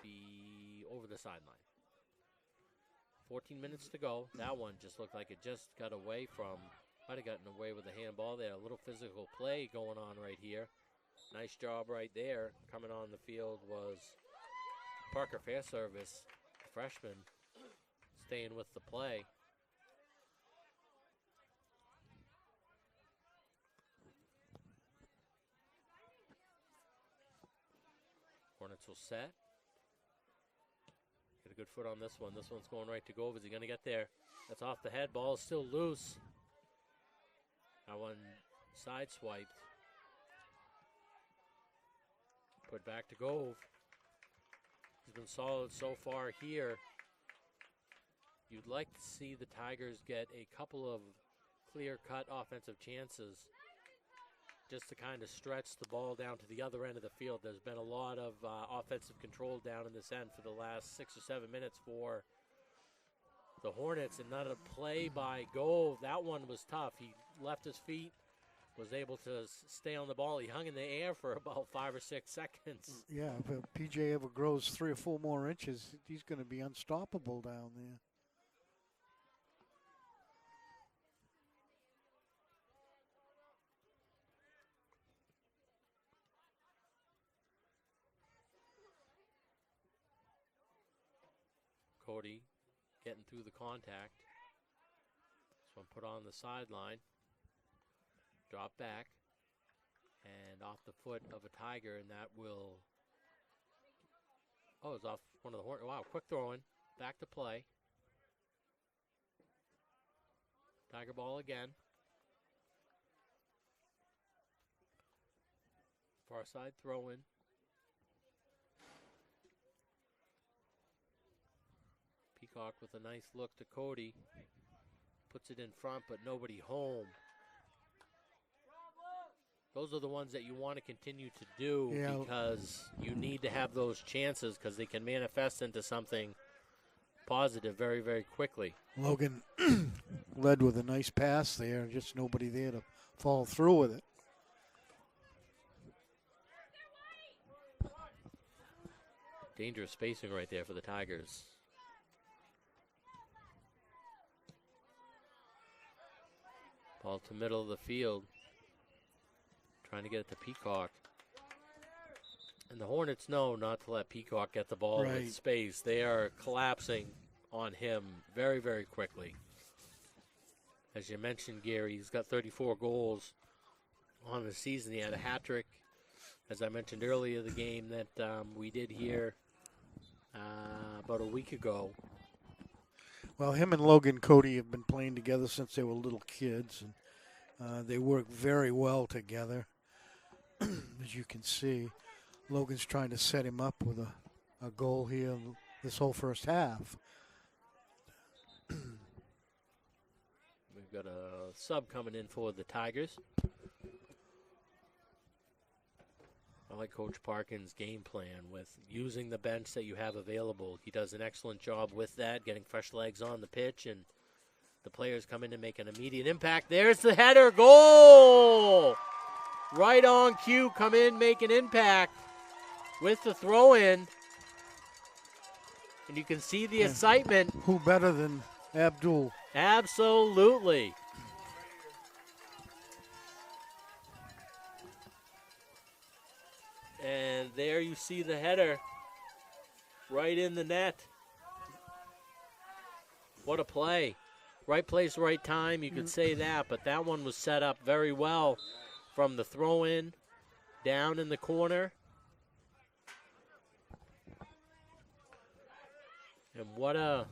be over the sideline. 14 minutes to go. That one just looked like it just got away from, might have gotten away with a handball there. A little physical play going on right here. Nice job right there. Coming on the field was Parker Fairservice, freshman, staying with the play. Hornets will set. Get a good foot on this one. This one's going right to Gove. Is he going to get there? That's off the head. Ball is still loose. That one side swiped. Put back to Gove. He's been solid so far here. You'd like to see the Tigers get a couple of clear-cut offensive chances just to kind of stretch the ball down to the other end of the field. There's been a lot of offensive control down in this end for the last 6 or 7 minutes for the Hornets, and not a play by Gove. That one was tough. He left his feet, was able to stay on the ball. He hung in the air for about 5 or 6 seconds. Yeah, if PJ ever grows 3 or 4 more inches, he's going to be unstoppable down there. Cody getting through the contact. This one put on the sideline. Drop back. And off the foot of a Tiger, and that will... Oh, it's off one of the Hornets. Wow, quick throwing. Back to play. Tiger ball again. Far side throw in. Peacock with a nice look to Cody. Puts it in front, but nobody home. Those are the ones that you want to continue to do because you need to have those chances because they can manifest into something positive very, very quickly. Logan led with a nice pass there, just nobody there to follow through with it. Dangerous spacing right there for the Tigers. Ball to middle of the field. Trying to get it to Peacock. And the Hornets know not to let Peacock get the ball in space. They are collapsing on him very, very quickly. As you mentioned, Gary, he's got 34 goals on the season. He had a hat trick, as I mentioned earlier, the game that we did here about a week ago. Well, him and Logan Cody have been playing together since they were little kids, and they work very well together. As you can see, Logan's trying to set him up with a goal here this whole first half. We've got a sub coming in for the Tigers. I like Coach Parkin's game plan with using the bench that you have available. He does an excellent job with that, getting fresh legs on the pitch, and the players come in to make an immediate impact. There's the header, goal! Right on cue, come in, make an impact with the throw-in. And you can see the excitement. Who better than Abdul? Absolutely. And there you see the header right in the net. What a play. Right place, right time, you could say that, but that one was set up very well from the throw-in down in the corner. And what a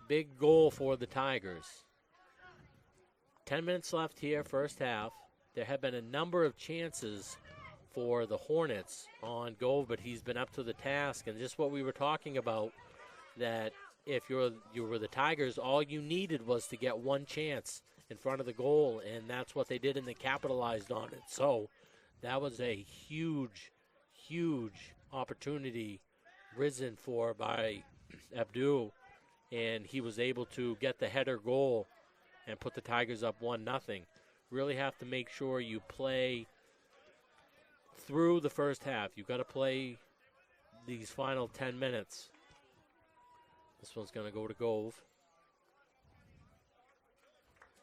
big goal for the Tigers. 10 minutes left here, first half. There have been a number of chances for the Hornets on Gove, but he's been up to the task. And just what we were talking about, that if you were the Tigers, all you needed was to get one chance in front of the goal, and that's what they did, and they capitalized on it. So that was a huge, huge opportunity risen for by Abdul, and he was able to get the header goal and put the Tigers up 1-0. Really have to make sure you play through the first half. You've got to play these final 10 minutes. This one's going to go to Gove.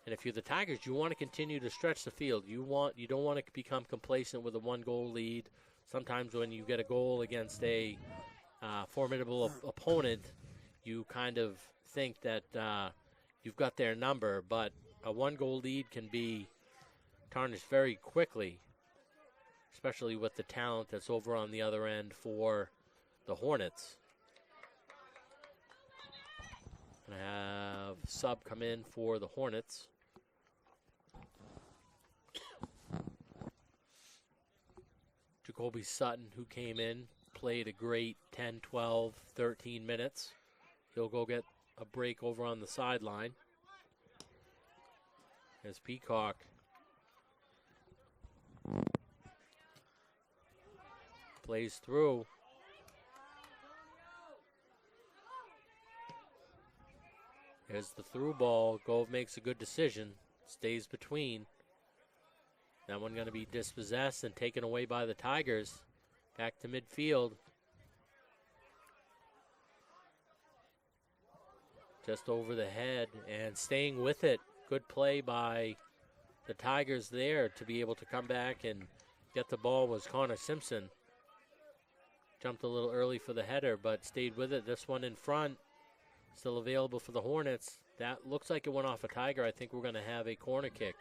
And if you're the Tigers, you want to continue to stretch the field. You don't want to become complacent with a 1-goal lead. Sometimes when you get a goal against a formidable opponent, you kind of think that you've got their number, but a 1-goal lead can be tarnished very quickly, especially with the talent that's over on the other end for the Hornets. Gonna have sub come in for the Hornets. Jacoby Sutton, who came in, played a great 10, 12, 13 minutes. He'll go get a break over on the sideline. As Peacock plays through. Here's the through ball. Gove makes a good decision. Stays between. That one going to be dispossessed and taken away by the Tigers. Back to midfield. Just over the head and staying with it. Good play by the Tigers there to be able to come back and get the ball was Connor Simpson. Jumped a little early for the header, but stayed with it. This one in front, still available for the Hornets. That looks like it went off a Tiger. I think we're going to have a corner kick.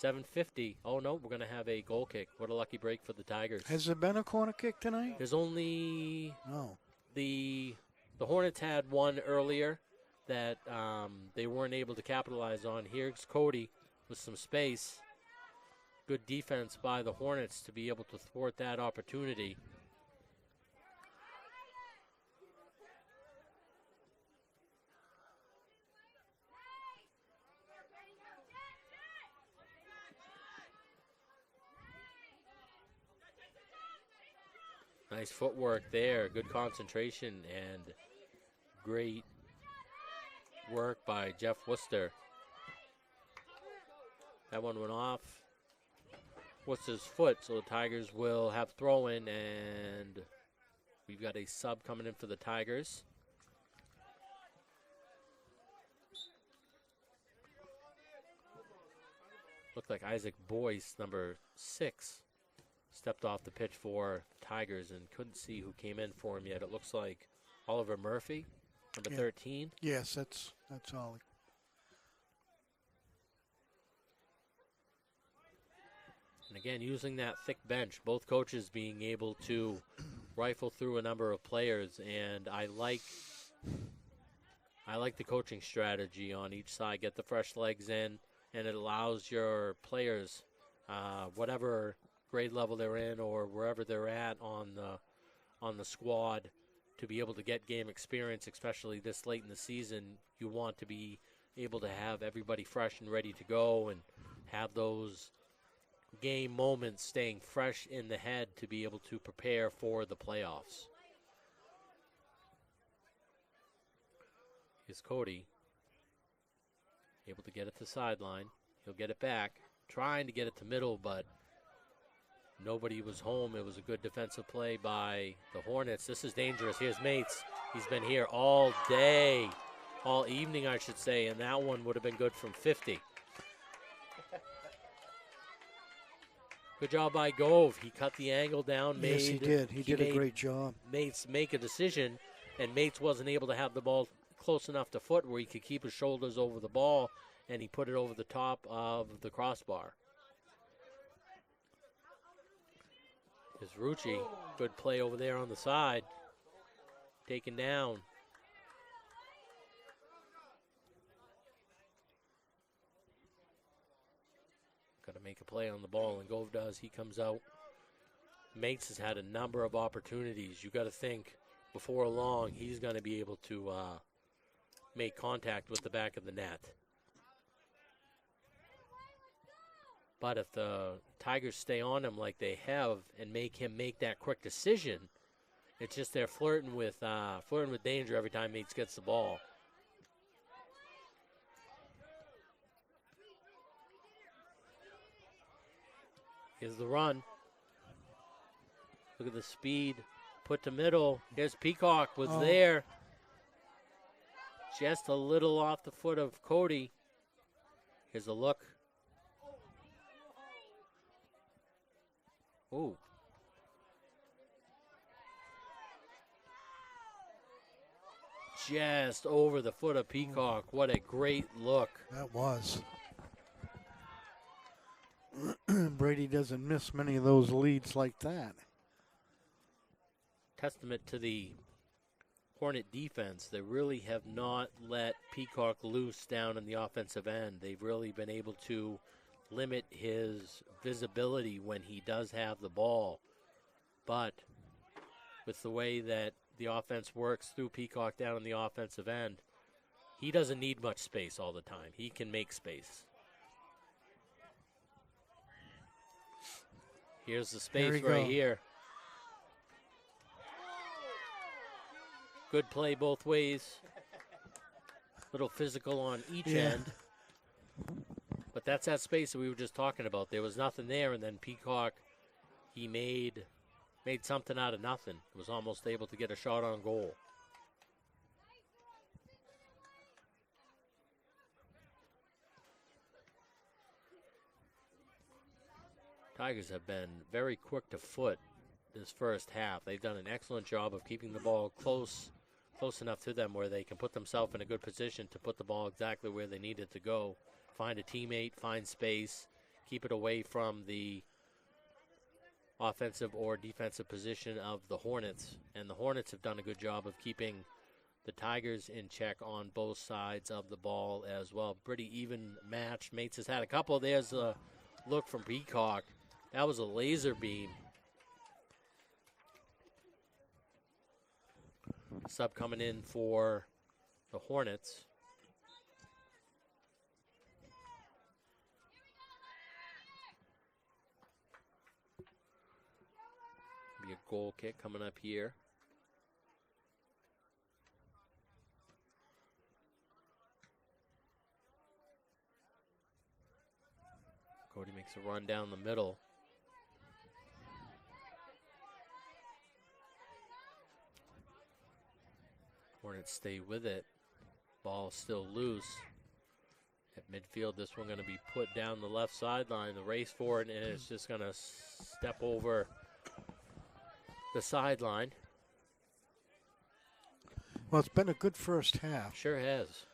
7:50. Oh, no, we're going to have a goal kick. What a lucky break for the Tigers. Has there been a corner kick tonight? There's only... No. The Hornets had one earlier that they weren't able to capitalize on. Here's Cody with some space. Good defense by the Hornets to be able to thwart that opportunity. Nice footwork there, good concentration, and great work by Jeff Worcester. That one went off Worcester's foot, so the Tigers will have throw-in, and we've got a sub coming in for the Tigers. Looked like Isaac Boyce, number 6. Stepped off the pitch for Tigers and couldn't see who came in for him yet. It looks like Oliver Murphy, number 13. Yes, that's Ollie. And again, using that thick bench, both coaches being able to rifle through a number of players, and I like the coaching strategy on each side. Get the fresh legs in, and it allows your players, whatever grade level they're in or wherever they're at on the squad, to be able to get game experience, especially this late in the season. You want to be able to have everybody fresh and ready to go and have those game moments staying fresh in the head to be able to prepare for the playoffs. Here's Cody, able to get it to sideline. He'll get it back, trying to get it to middle, but nobody was home. It was a good defensive play by the Hornets. This is dangerous. Here's Mates. He's been here all day, all evening, I should say, and that one would have been good from 50. Good job by Gove. He cut the angle down. Yes, he did. He did a great job. Mates make a decision, and Mates wasn't able to have the ball close enough to foot where he could keep his shoulders over the ball, and he put it over the top of the crossbar. Is Rucci. Good play over there on the side. Taken down. Got to make a play on the ball, and Gove does. He comes out. Mates has had a number of opportunities. You got to think before long he's going to be able to make contact with the back of the net. But if the Tigers stay on him like they have and make him make that quick decision, it's just they're flirting with danger every time Mates gets the ball. Here's the run. Look at the speed. Put to middle. Here's Peacock was there. Just a little off the foot of Cody. Here's a look. Ooh. Just over the foot of Peacock. What a great look. That was. Brady doesn't miss many of those leads like that. Testament to the Hornet defense. They really have not let Peacock loose down in the offensive end. They've really been able to limit his visibility when he does have the ball. But with the way that the offense works through Peacock down in the offensive end, he doesn't need much space all the time. He can make space. Here's the space right here. Good play both ways. Little physical on each end. But that's that space that we were just talking about. There was nothing there, and then Peacock, he made something out of nothing. Was almost able to get a shot on goal. Tigers have been very quick to foot this first half. They've done an excellent job of keeping the ball close enough to them where they can put themselves in a good position to put the ball exactly where they need it to go. Find a teammate, find space, keep it away from the offensive or defensive position of the Hornets. And the Hornets have done a good job of keeping the Tigers in check on both sides of the ball as well. Pretty even match. Mates has had a couple. There's a look from Peacock. That was a laser beam. Sub coming in for the Hornets. Be a goal kick coming up here. Cody makes a run down the middle. Hornets stay with it. Ball still loose. At midfield, this one going to be put down the left sideline. The race for it, and it's just going to step over the sideline. Well, it's been a good first half. Sure has.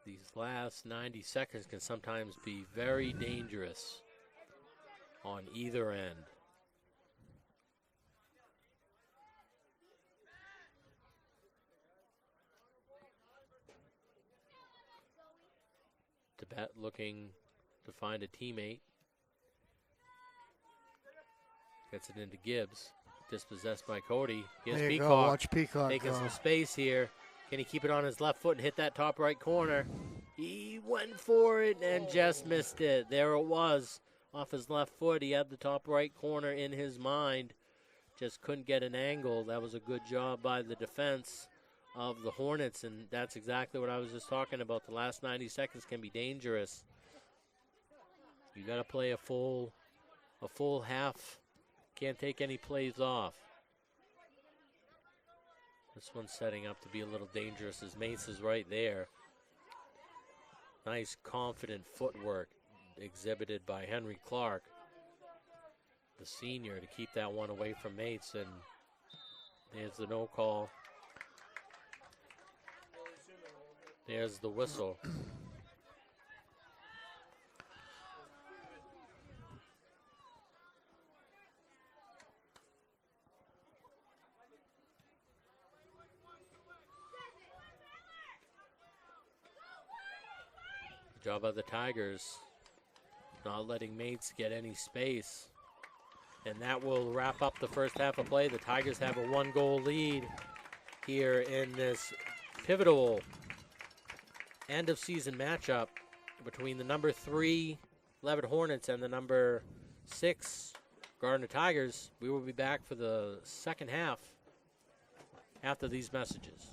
These last 90 seconds can sometimes be very dangerous on either end. Tibet looking to find a teammate. Gets it into Gibbs. Dispossessed by Cody. Here's There you Peacock. go. Watch Peacock Taking go. some space here. Can he keep it on his left foot and hit that top right corner? He went for it and just missed it. There it was. Off his left foot. He had the top right corner in his mind. Just couldn't get an angle. That was a good job by the defense of the Hornets, and that's exactly what I was just talking about. The last 90 seconds can be dangerous. You got to play a full half. Can't take any plays off. This one's setting up to be a little dangerous as Mace is right there. Nice, confident footwork exhibited by Henry Clark, the senior, to keep that one away from Mates, and there's the no call. There's the whistle. Good job by the Tigers, not letting Mates get any space. And that will wrap up the first half of play. The Tigers have a 1-goal lead here in this pivotal end-of-season matchup between the number 3 Leavitt Hornets and the number 6 Gardiner Tigers. We will be back for the second half after these messages.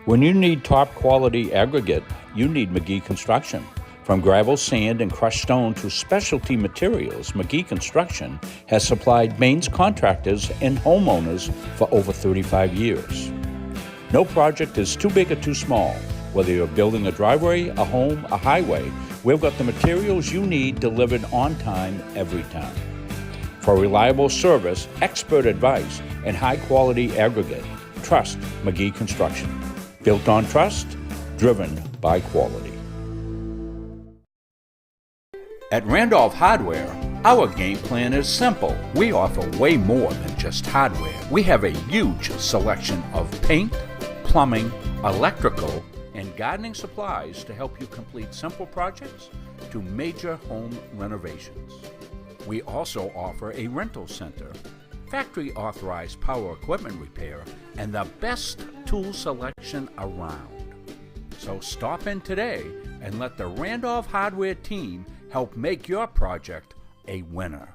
When you need top quality aggregate, you need McGee Construction. From gravel, sand, and crushed stone to specialty materials, McGee Construction has supplied Maine's contractors and homeowners for over 35 years. No project is too big or too small. Whether you're building a driveway, a home, a highway, we've got the materials you need delivered on time every time. For reliable service, expert advice, and high-quality aggregate, trust McGee Construction. Built on trust, driven by quality. At Randolph Hardware, our game plan is simple. We offer way more than just hardware. We have a huge selection of paint, plumbing, electrical, and gardening supplies to help you complete simple projects to major home renovations. We also offer a rental center, factory authorized power equipment repair, and the best tool selection around. So stop in today and let the Randolph Hardware team help make your project a winner.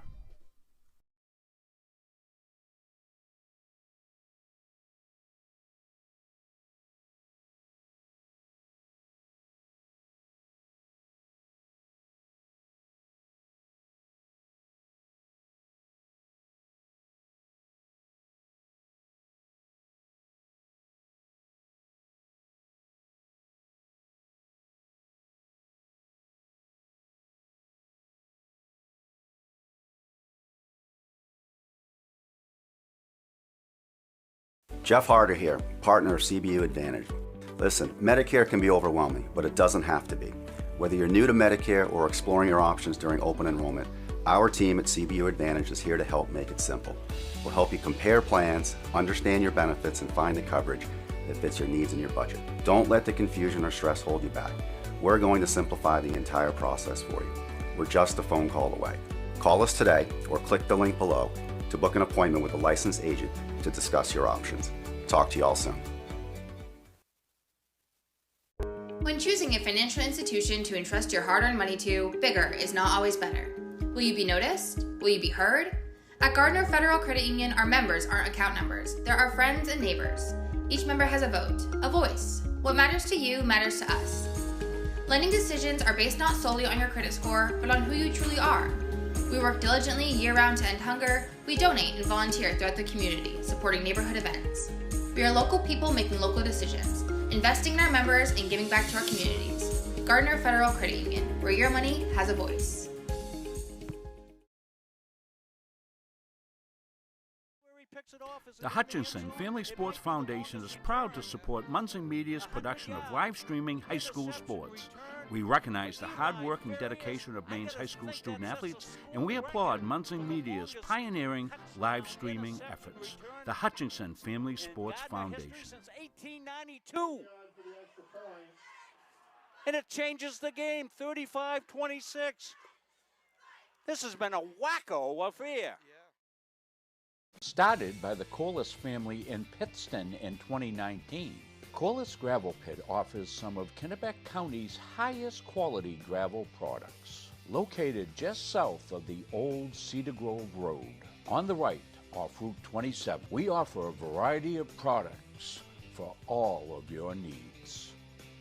Jeff Harder here, partner of CBU Advantage. Listen, Medicare can be overwhelming, but it doesn't have to be. Whether you're new to Medicare or exploring your options during open enrollment, our team at CBU Advantage is here to help make it simple. We'll help you compare plans, understand your benefits, and find the coverage that fits your needs and your budget. Don't let the confusion or stress hold you back. We're going to simplify the entire process for you. We're just a phone call away. Call us today or click the link below to book an appointment with a licensed agent to discuss your options. Talk to you all soon. When choosing a financial institution to entrust your hard-earned money to, bigger is not always better. Will you be noticed? Will you be heard? At Gardiner Federal Credit Union, our members aren't account numbers. They're our friends and neighbors. Each member has a vote, a voice. What matters to you matters to us. Lending decisions are based not solely on your credit score, but on who you truly are. We work diligently year-round to end hunger. We donate and volunteer throughout the community, supporting neighborhood events. We are local people making local decisions, investing in our members and giving back to our communities. Gardiner Federal Credit Union, where your money has a voice. The Hutchinson Family Sports Foundation is proud to support Munson Media's production of live streaming high school sports. We recognize the hard work and dedication of Maine's high school student athletes, and we applaud Munson Media's pioneering live streaming efforts. The Hutchinson Family Sports Foundation. Since 1892. And it changes the game, 35-26. This has been a wacko affair. Started by the Corliss family in Pittston in 2019, Corliss Gravel Pit offers some of Kennebec County's highest quality gravel products. Located just south of the old Cedar Grove Road, on the right off Route 27, we offer a variety of products for all of your needs.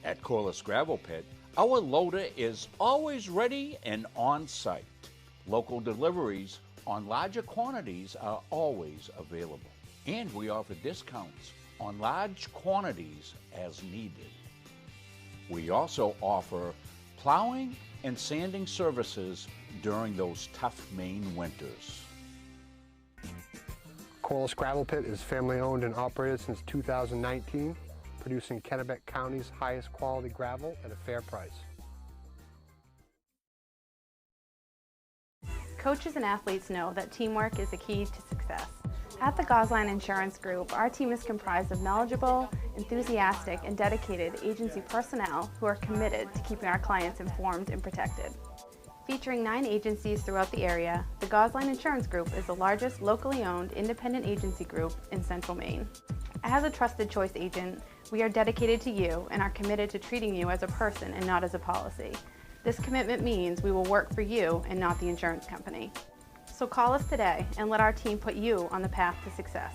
At Corliss Gravel Pit, our loader is always ready and on site. Local deliveries on larger quantities are always available. And we offer discounts on large quantities as needed. We also offer plowing and sanding services during those tough Maine winters. Corliss Gravel Pit is family owned and operated since 2019, producing Kennebec County's highest quality gravel at a fair price. Coaches and athletes know that teamwork is the key to success. At the Gosline Insurance Group, our team is comprised of knowledgeable, enthusiastic, and dedicated agency personnel who are committed to keeping our clients informed and protected. Featuring 9 agencies throughout the area, the Gosline Insurance Group is the largest locally owned independent agency group in Central Maine. As a trusted choice agent, we are dedicated to you and are committed to treating you as a person and not as a policy. This commitment means we will work for you and not the insurance company. So call us today and let our team put you on the path to success.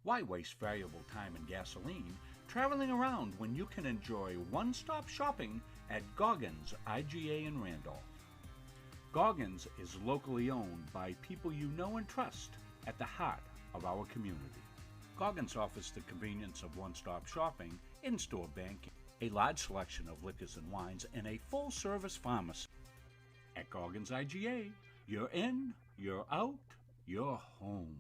Why waste valuable time and gasoline traveling around when you can enjoy one-stop shopping at Goggins IGA in Randolph? Goggins is locally owned by people you know and trust, at the heart of our community. Goggins offers the convenience of one-stop shopping, in-store banking, a large selection of liquors and wines, and a full-service pharmacy. At Goggins IGA, you're in, you're out, you're home.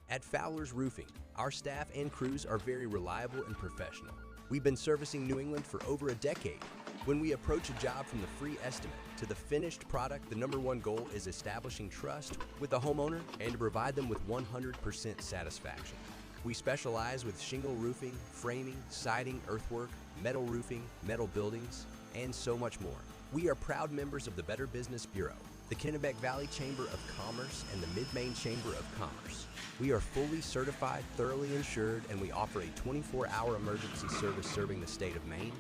At Fowler's Roofing, our staff and crews are very reliable and professional. We've been servicing New England for over a decade. When we approach a job from the free estimate to the finished product, the #1 goal is establishing trust with the homeowner and to provide them with 100% satisfaction. We specialize with shingle roofing, framing, siding, earthwork, metal roofing, metal buildings, and so much more. We are proud members of the Better Business Bureau, the Kennebec Valley Chamber of Commerce, and the Mid-Maine Chamber of Commerce. We are fully certified, thoroughly insured, and we offer a 24-hour emergency service serving the state of Maine,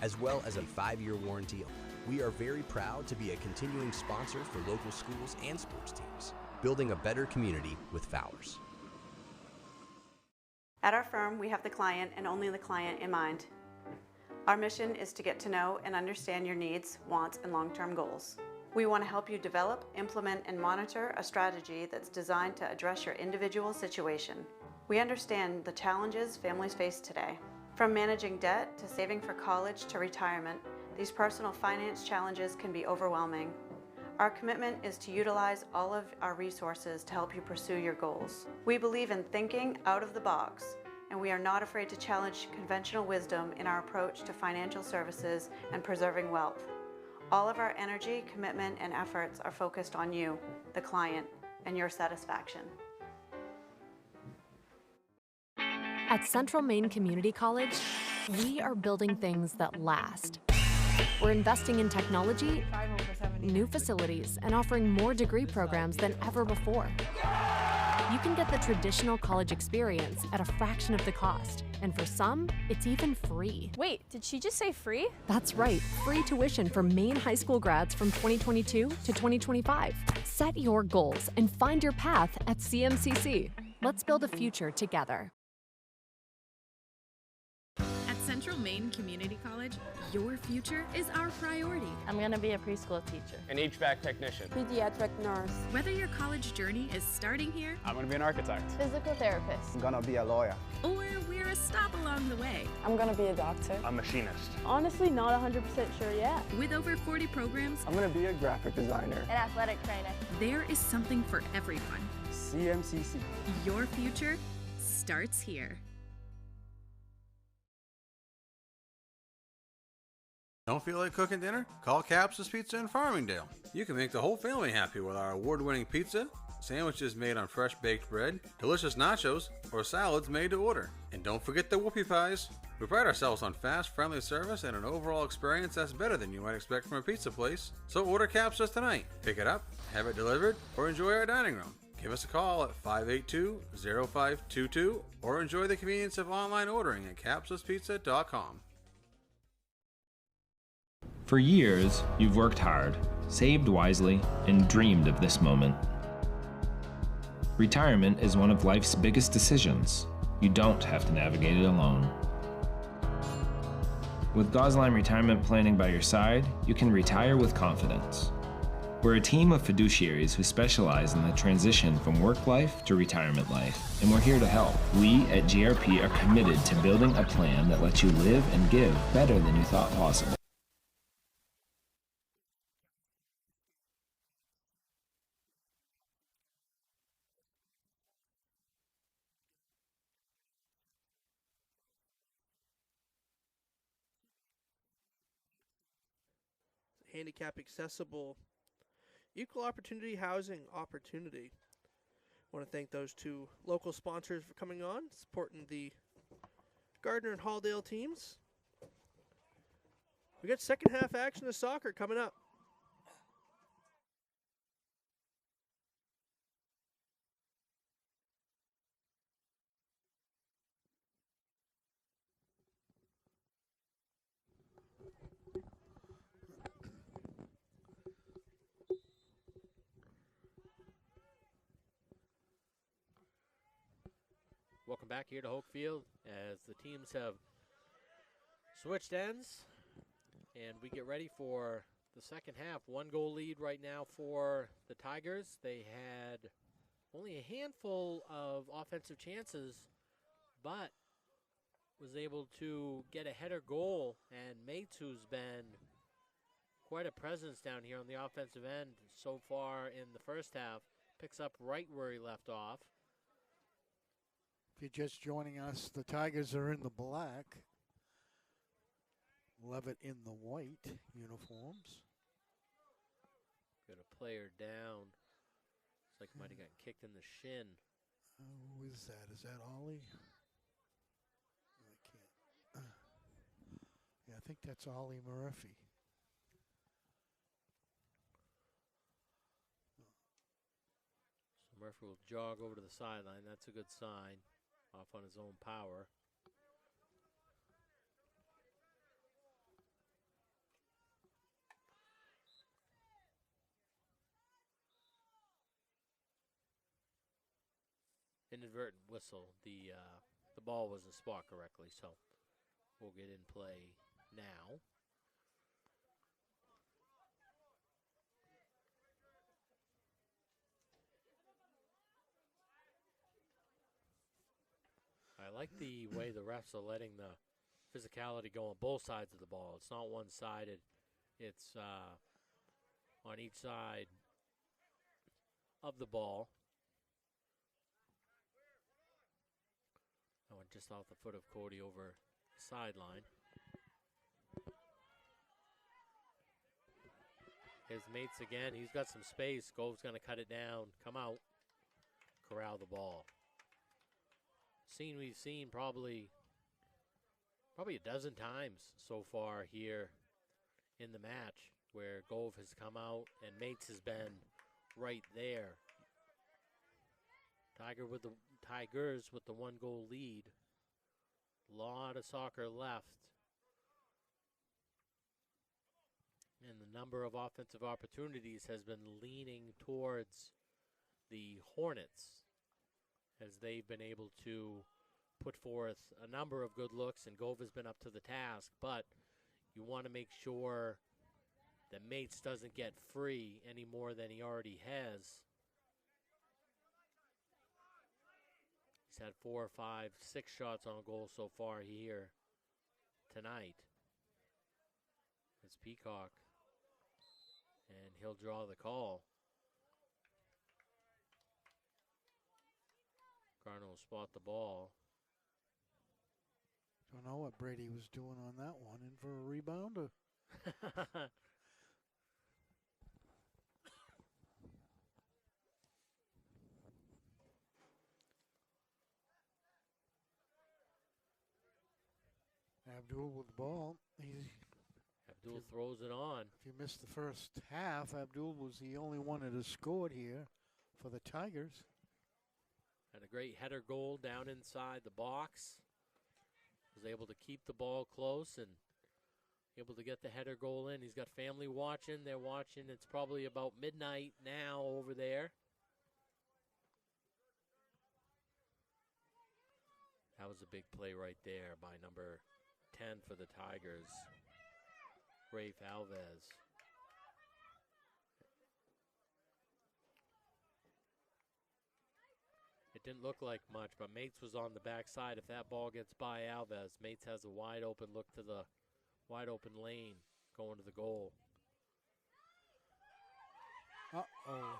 as well as a 5-year warranty. We are very proud to be a continuing sponsor for local schools and sports teams, building a better community with Fowler's. At our firm, we have the client and only the client in mind. Our mission is to get to know and understand your needs, wants, and long-term goals. We want to help you develop, implement, and monitor a strategy that's designed to address your individual situation. We understand the challenges families face today. From managing debt to saving for college to retirement, these personal finance challenges can be overwhelming. Our commitment is to utilize all of our resources to help you pursue your goals. We believe in thinking out of the box, and we are not afraid to challenge conventional wisdom in our approach to financial services and preserving wealth. All of our energy, commitment, and efforts are focused on you, the client, and your satisfaction. At Central Maine Community College, we are building things that last. We're investing in technology, new facilities, and offering more degree programs than ever before. You can get the traditional college experience at a fraction of the cost, and for some, it's even free. Wait, did she just say free? That's right, free tuition for Maine high school grads from 2022 to 2025. Set your goals and find your path at CMCC. Let's build a future together. At Central Maine Community College, your future is our priority. I'm going to be a preschool teacher. An HVAC technician. Pediatric nurse. Whether your college journey is starting here, I'm going to be an architect. Physical therapist. I'm going to be a lawyer. Or we're a stop along the way. I'm going to be a doctor. A machinist. Honestly, not 100% sure yet. With over 40 programs, I'm going to be a graphic designer. An athletic trainer. There is something for everyone. CMCC. Your future starts here. Don't feel like cooking dinner? Call Capsa's Pizza in Farmingdale. You can make the whole family happy with our award-winning pizza, sandwiches made on fresh baked bread, delicious nachos, or salads made to order. And don't forget the whoopie pies. We pride ourselves on fast, friendly service and an overall experience that's better than you might expect from a pizza place. So order Capsa's tonight. Pick it up, have it delivered, or enjoy our dining room. Give us a call at 582-0522 or enjoy the convenience of online ordering at capsaspizza.com. For years, you've worked hard, saved wisely, and dreamed of this moment. Retirement is one of life's biggest decisions. You don't have to navigate it alone. With Gosline Retirement Planning by your side, you can retire with confidence. We're a team of fiduciaries who specialize in the transition from work life to retirement life, and we're here to help. We at GRP are committed to building a plan that lets you live and give better than you thought possible. Handicap accessible, equal opportunity housing opportunity. I want to thank those two local sponsors for coming on, supporting the Gardiner and Halldale teams. We got second half action of soccer coming up. Welcome back here to Hoke Field as the teams have switched ends and we get ready for the second half. 1-goal lead right now for the Tigers. They had only a handful of offensive chances, but was able to get a header goal. And Mates, who's been quite a presence down here on the offensive end so far in the first half, picks up right where he left off. If you're just joining us, the Tigers are in the black. Leavitt in the white uniforms. Got a player down. Looks like he might have gotten kicked in the shin. Who is that? Is that Ollie? I can't. Yeah, I think that's Ollie Murphy. So Murphy will jog over to the sideline. That's a good sign. Off on his own power. Inadvertent whistle. The ball wasn't spot correctly, so we'll get in play now. I like the way the refs are letting the physicality go on both sides of the ball. It's not one-sided. It's on each side of the ball. That went just off the foot of Cody over the sideline. His Mates again. He's got some space. Gove's going to cut it down, come out, corral the ball. Scene we've seen probably a dozen times so far here in the match, where Gove has come out and Mates has been right there. Tigers with the 1-goal lead. Lot of soccer left. And the number of offensive opportunities has been leaning towards the Hornets, as they've been able to put forth a number of good looks, and Gove has been up to the task, but you want to make sure that Mates doesn't get free any more than he already has. He's had 4, 5, 6 shots on goal so far here tonight. It's Peacock, and he'll draw the call. Gardiner will spot the ball. Don't know what Brady was doing on that one. In for a rebounder. Abdul with the ball. Abdul throws it on. If you missed the first half, Abdul was the only one that has scored here for the Tigers. Had a great header goal down inside the box. Was able to keep the ball close and able to get the header goal in. He's got family watching. They're watching. It's probably about midnight now over there. That was a big play right there by number 10 for the Tigers, Rafe Alves. It didn't look like much, but Mates was on the backside. If that ball gets by Alves, Mates has a wide open look to the wide open lane going to the goal. Uh-oh.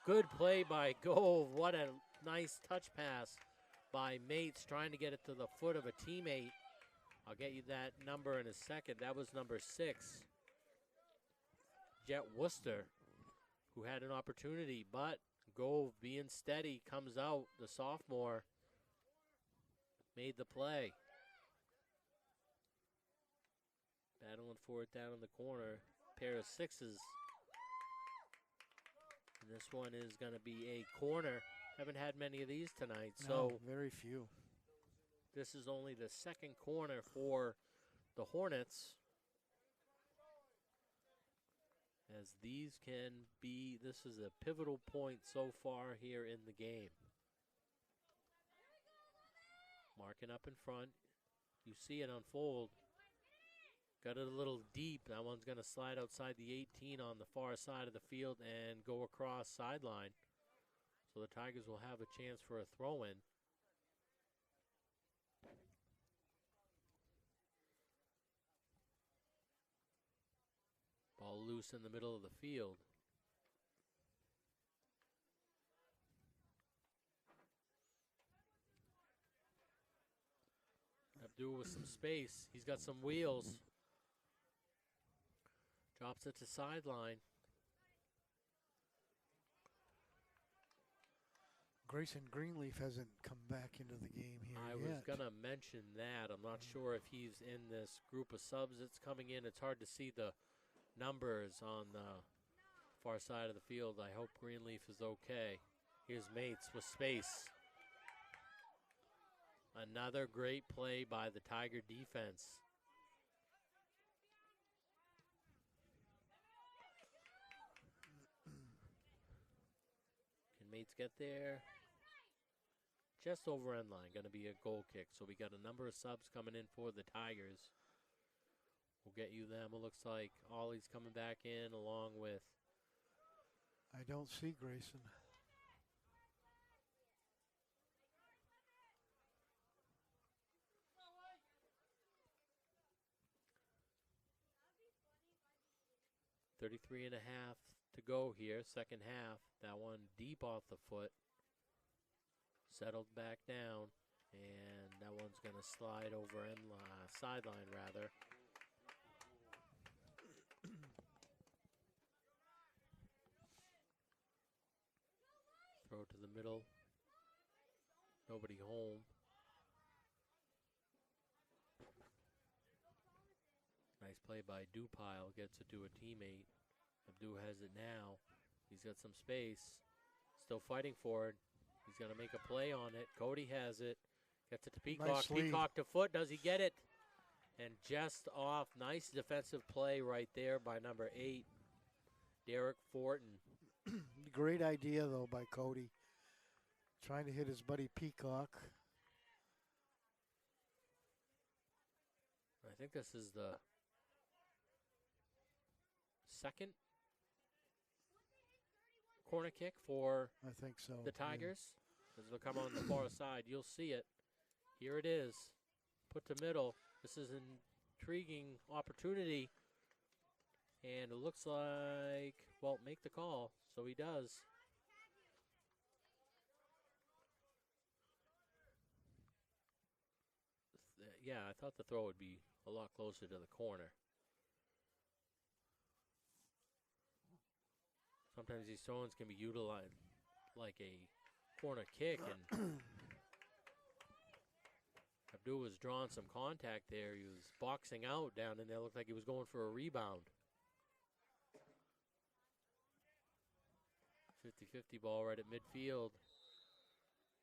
Good play by Gove. What a nice touch pass by Mates, trying to get it to the foot of a teammate. I'll get you that number in a second. That was number 6, Jet Worcester, who had an opportunity, but Gove, being steady, comes out. The sophomore made the play. Battling for it down in the corner. Pair of 6s. And this one is going to be a corner. Haven't had many of these tonight. No, So very few. This is only the second corner for the Hornets. As these can be, this is a pivotal point so far here in the game. Marking up in front. You see it unfold. Got it a little deep. That one's going to slide outside the 18 on the far side of the field and go across sideline. So the Tigers will have a chance for a throw-in. Ball loose in the middle of the field. Abdul with some space. He's got some wheels. Drops it to sideline. Grayson Greenleaf hasn't come back into the game here I yet. was going to mention that. I'm not sure if he's in this group of subs that's coming in. It's hard to see the numbers on the far side of the field. I hope Greenleaf is okay. Here's Mates with space. Another great play by the Tiger defense. Can Mates get there? Just over end line, going to be a goal kick. So we got a number of subs coming in for the Tigers. We'll get you them. It looks like Ollie's coming back in along with... I don't see Grayson. .33 and a half to go here, second half. That one deep off the foot. Settled back down, and that one's going to slide over end sideline, rather. Throw to the middle. Nobody home. Nice play by Dupile. Gets it to a teammate. Abdu has it now. He's got some space. Still fighting for it. He's going to make a play on it. Cody has it. Gets it to Peacock. Nice lead. Peacock to foot. Does he get it? And just off. Nice defensive play right there by number 8, Derek Fortin. Great idea, though, by Cody. Trying to hit his buddy Peacock. I think this is the second corner kick for I think so. the Tigers. As they'll come on the far side, you'll see it. Here it is. Put to middle. This is an intriguing opportunity. And it looks like, well, make the call. So he does. Yeah, I thought the throw would be a lot closer to the corner. Sometimes these throws can be utilized like a corner kick, and Abdul was drawing some contact there. He was boxing out down in there. Looked like he was going for a rebound. 50-50 ball right at midfield.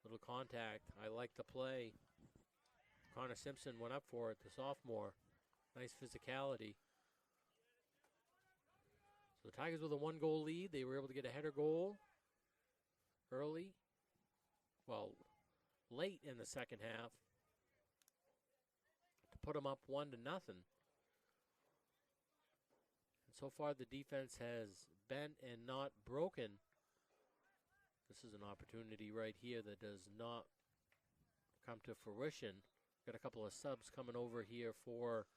Little contact. I like the play. Connor Simpson went up for it, the sophomore. Nice physicality. So the Tigers with a 1-goal lead. They were able to get a header goal early. Well, late in the second half to put them up 1-0. And so far the defense has bent and not broken. This is an opportunity right here that does not come to fruition. Got a couple of subs coming over here for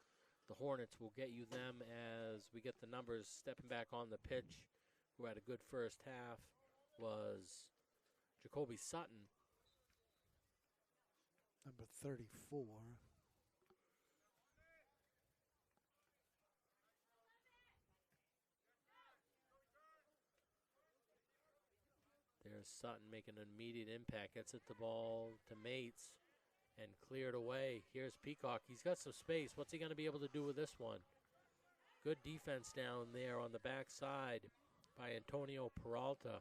the Hornets. We'll get you them as we get the numbers. Stepping back on the pitch, who had a good first half, was Jacoby Sutton. Number 34. There's Sutton making an immediate impact. Gets it the ball to Mates and cleared away. Here's Peacock. He's got some space. What's he going to be able to do with this one? Good defense down there on the backside by Antonio Peralta.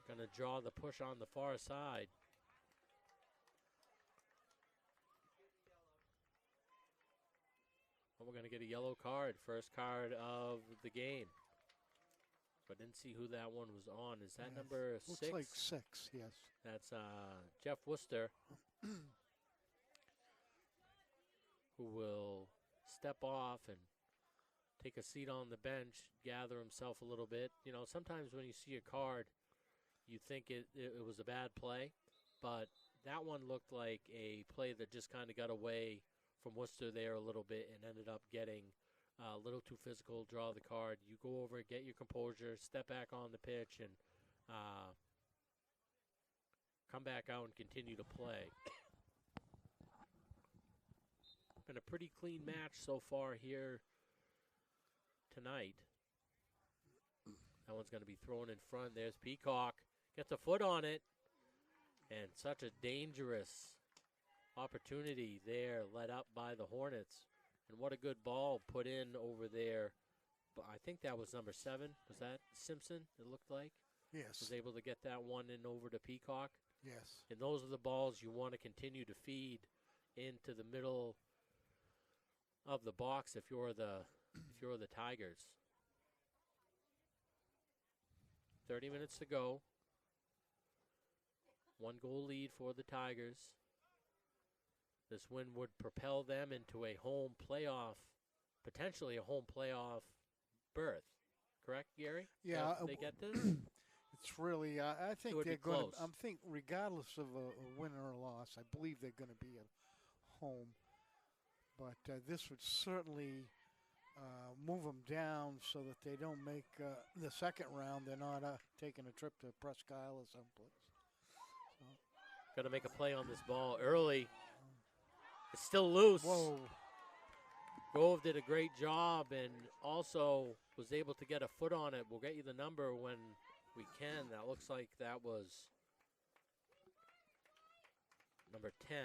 Going to draw the push on the far side. Well, we're going to get a yellow card. First card of the game. But didn't see who that one was on. Is that number 6? Looks like 6, yes. That's Jeff Worcester, who will step off and take a seat on the bench, gather himself a little bit. You know, sometimes when you see a card, you think it was a bad play, but that one looked like a play that just kind of got away from Worcester there a little bit and ended up getting a little too physical, draw the card. You go over, get your composure, step back on the pitch, and come back out and continue to play. Been a pretty clean match so far here tonight. That one's going to be thrown in front. There's Peacock. Gets a foot on it. And such a dangerous opportunity there led up by the Hornets. And what a good ball put in over there. But I think that was number 7. Was that Simpson, it looked like? Yes. Was able to get that one in over to Peacock. Yes. And those are the balls you want to continue to feed into the middle of the box if you're the Tigers. 30 minutes to go. 1 goal lead for the Tigers. This win would propel them into a home playoff, potentially a home playoff berth. Correct, Gary? Yeah. If they get this? It's really, I think would be they're going close. to, I think regardless of a win or a loss, I believe they're going to be at home. But this would certainly move them down so that they don't make the second round. They're not taking a trip to Presque Isle or someplace. So. Got to make a play on this ball early. It's still loose. Whoa. Grove did a great job and also was able to get a foot on it. We'll get you the number when we can. That looks like that was number 10.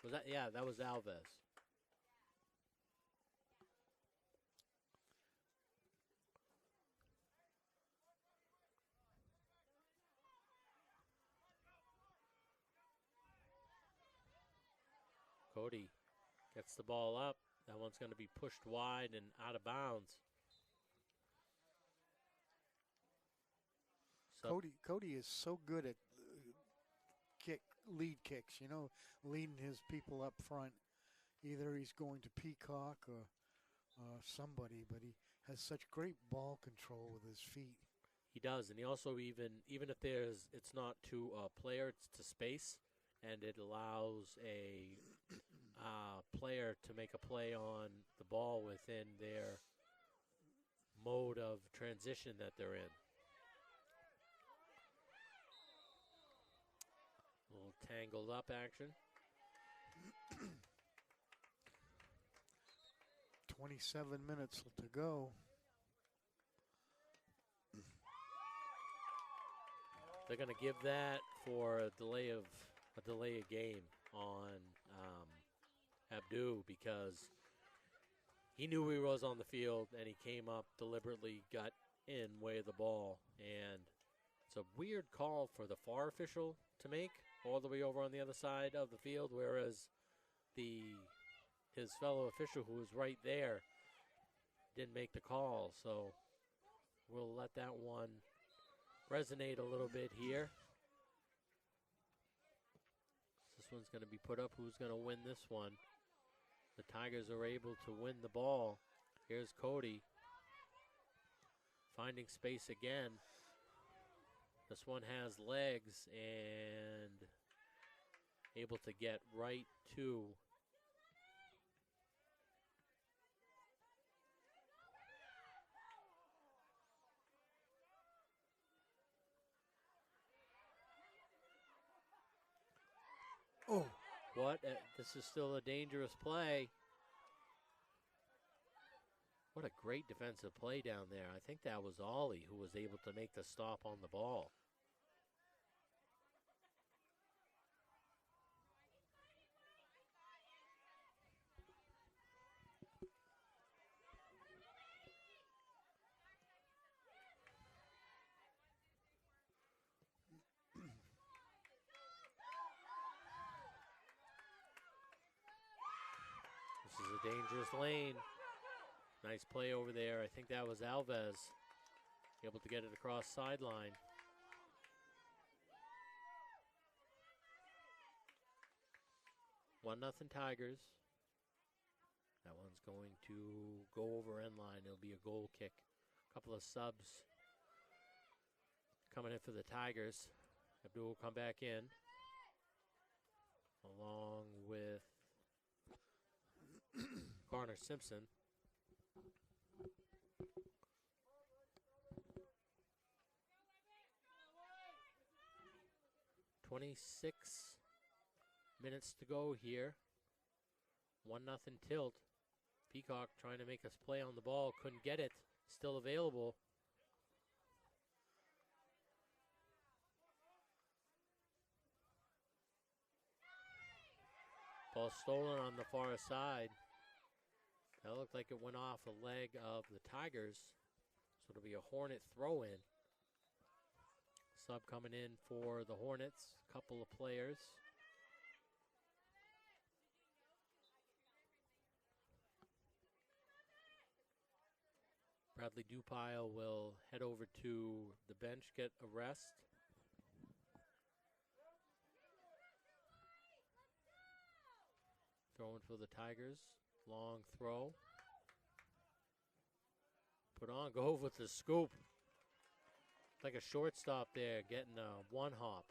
Was that? Yeah, that was Alves. Cody gets the ball up. That one's going to be pushed wide and out of bounds. So Cody is so good at lead kicks, you know, leading his people up front. Either he's going to Peacock or somebody, but he has such great ball control with his feet. He does, and he also even if it's not to a player, it's to space, and it allows a player to make a play on the ball within their mode of transition that they're in. A little tangled up action. 27 minutes to go. They're going to give that for a delay of game on Abdu because he knew he was on the field and he came up deliberately, got in way of the ball, and it's a weird call for the FAR official to make all the way over on the other side of the field, whereas his fellow official who was right there didn't make the call. So we'll let that one resonate a little bit here. This one's going to be put up. Who's going to win this one? The Tigers are able to win the ball. Here's Cody finding space again. This one has legs and able to get right to Oh. What? This is still a dangerous play. What a great defensive play down there. I think that was Ollie who was able to make the stop on the ball. This is a dangerous lane. Nice play over there. I think that was Alves able to get it across sideline. One nothing Tigers. That one's going to go over end line. It'll be a goal kick. A couple of subs coming in for the Tigers. Abdul will come back in along with Garner Simpson. "26 minutes to go here. 1-0 tilt. Peacock trying to make us play on the ball. Couldn't get it. Still available. Ball stolen on the far side. That looked like it went off a leg of the Tigers. So it'll be a Hornet throw-in. Sub coming in for the Hornets. Couple of players. Bradley Dupile will head over to the bench, get a rest. Throwing for the Tigers. Long throw. Put on, go with the scoop. Like a shortstop there, getting a one hop.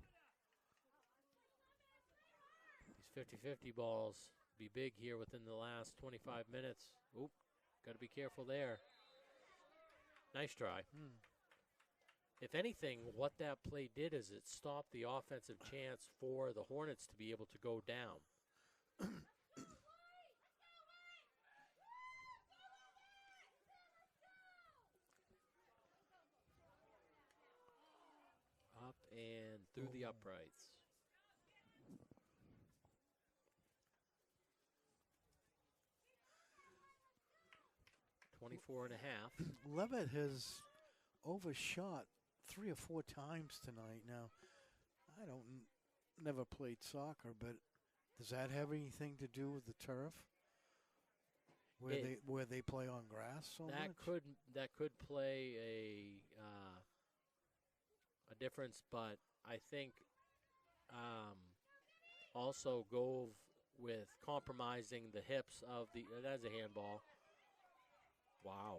These 50-50 balls be big here within the last 25 minutes. Oop, got to be careful there. Nice try. If anything, what that play did is it stopped the offensive chance for the Hornets to be able to go down. Up and through the uprights. .24 and a half. Leavitt has overshot 3 or 4 times tonight. Now, I don't never played soccer, but does that have anything to do with the turf? Where they play on grass so much? That could play a difference, but I think also go with compromising the hips of the. That's a handball. Wow,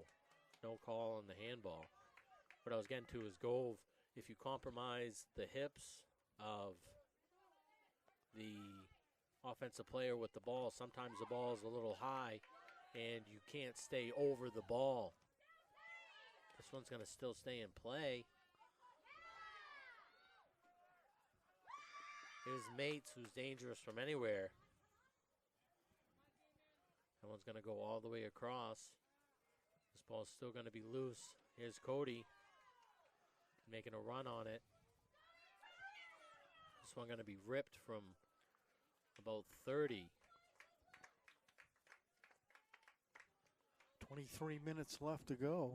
no call on the handball. What I was getting to is Gove, if you compromise the hips of the offensive player with the ball, sometimes the ball is a little high and you can't stay over the ball. This one's going to still stay in play. Here's Mates, who's dangerous from anywhere. That one's going to go all the way across. This ball's still going to be loose. Here's Cody making a run on it. This one going to be ripped from about 30. 23 minutes left to go.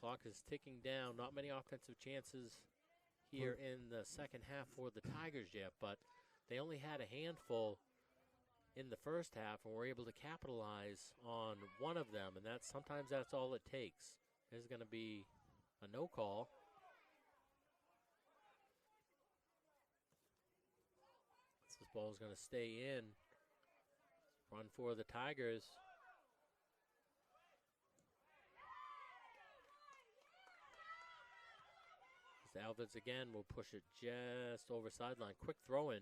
Clock is ticking down. Not many offensive chances here in the second half for the Tigers yet, but they only had a handful in the first half and were able to capitalize on one of them, and sometimes that's all it takes. There's going to be a no call. This ball is going to stay in. Run for the Tigers. Alvids again will push it just over sideline. Quick throw in.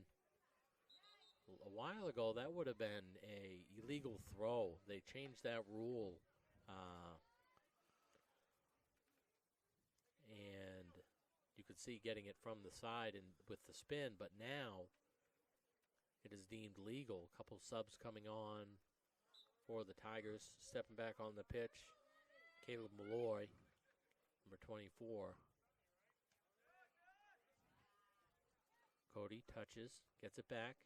A while ago, that would have been a illegal throw. They changed that rule. And you could see getting it from the side and with the spin, but now it is deemed legal. A couple subs coming on for the Tigers. Stepping back on the pitch, Caleb Malloy, number 24. Cody touches, gets it back.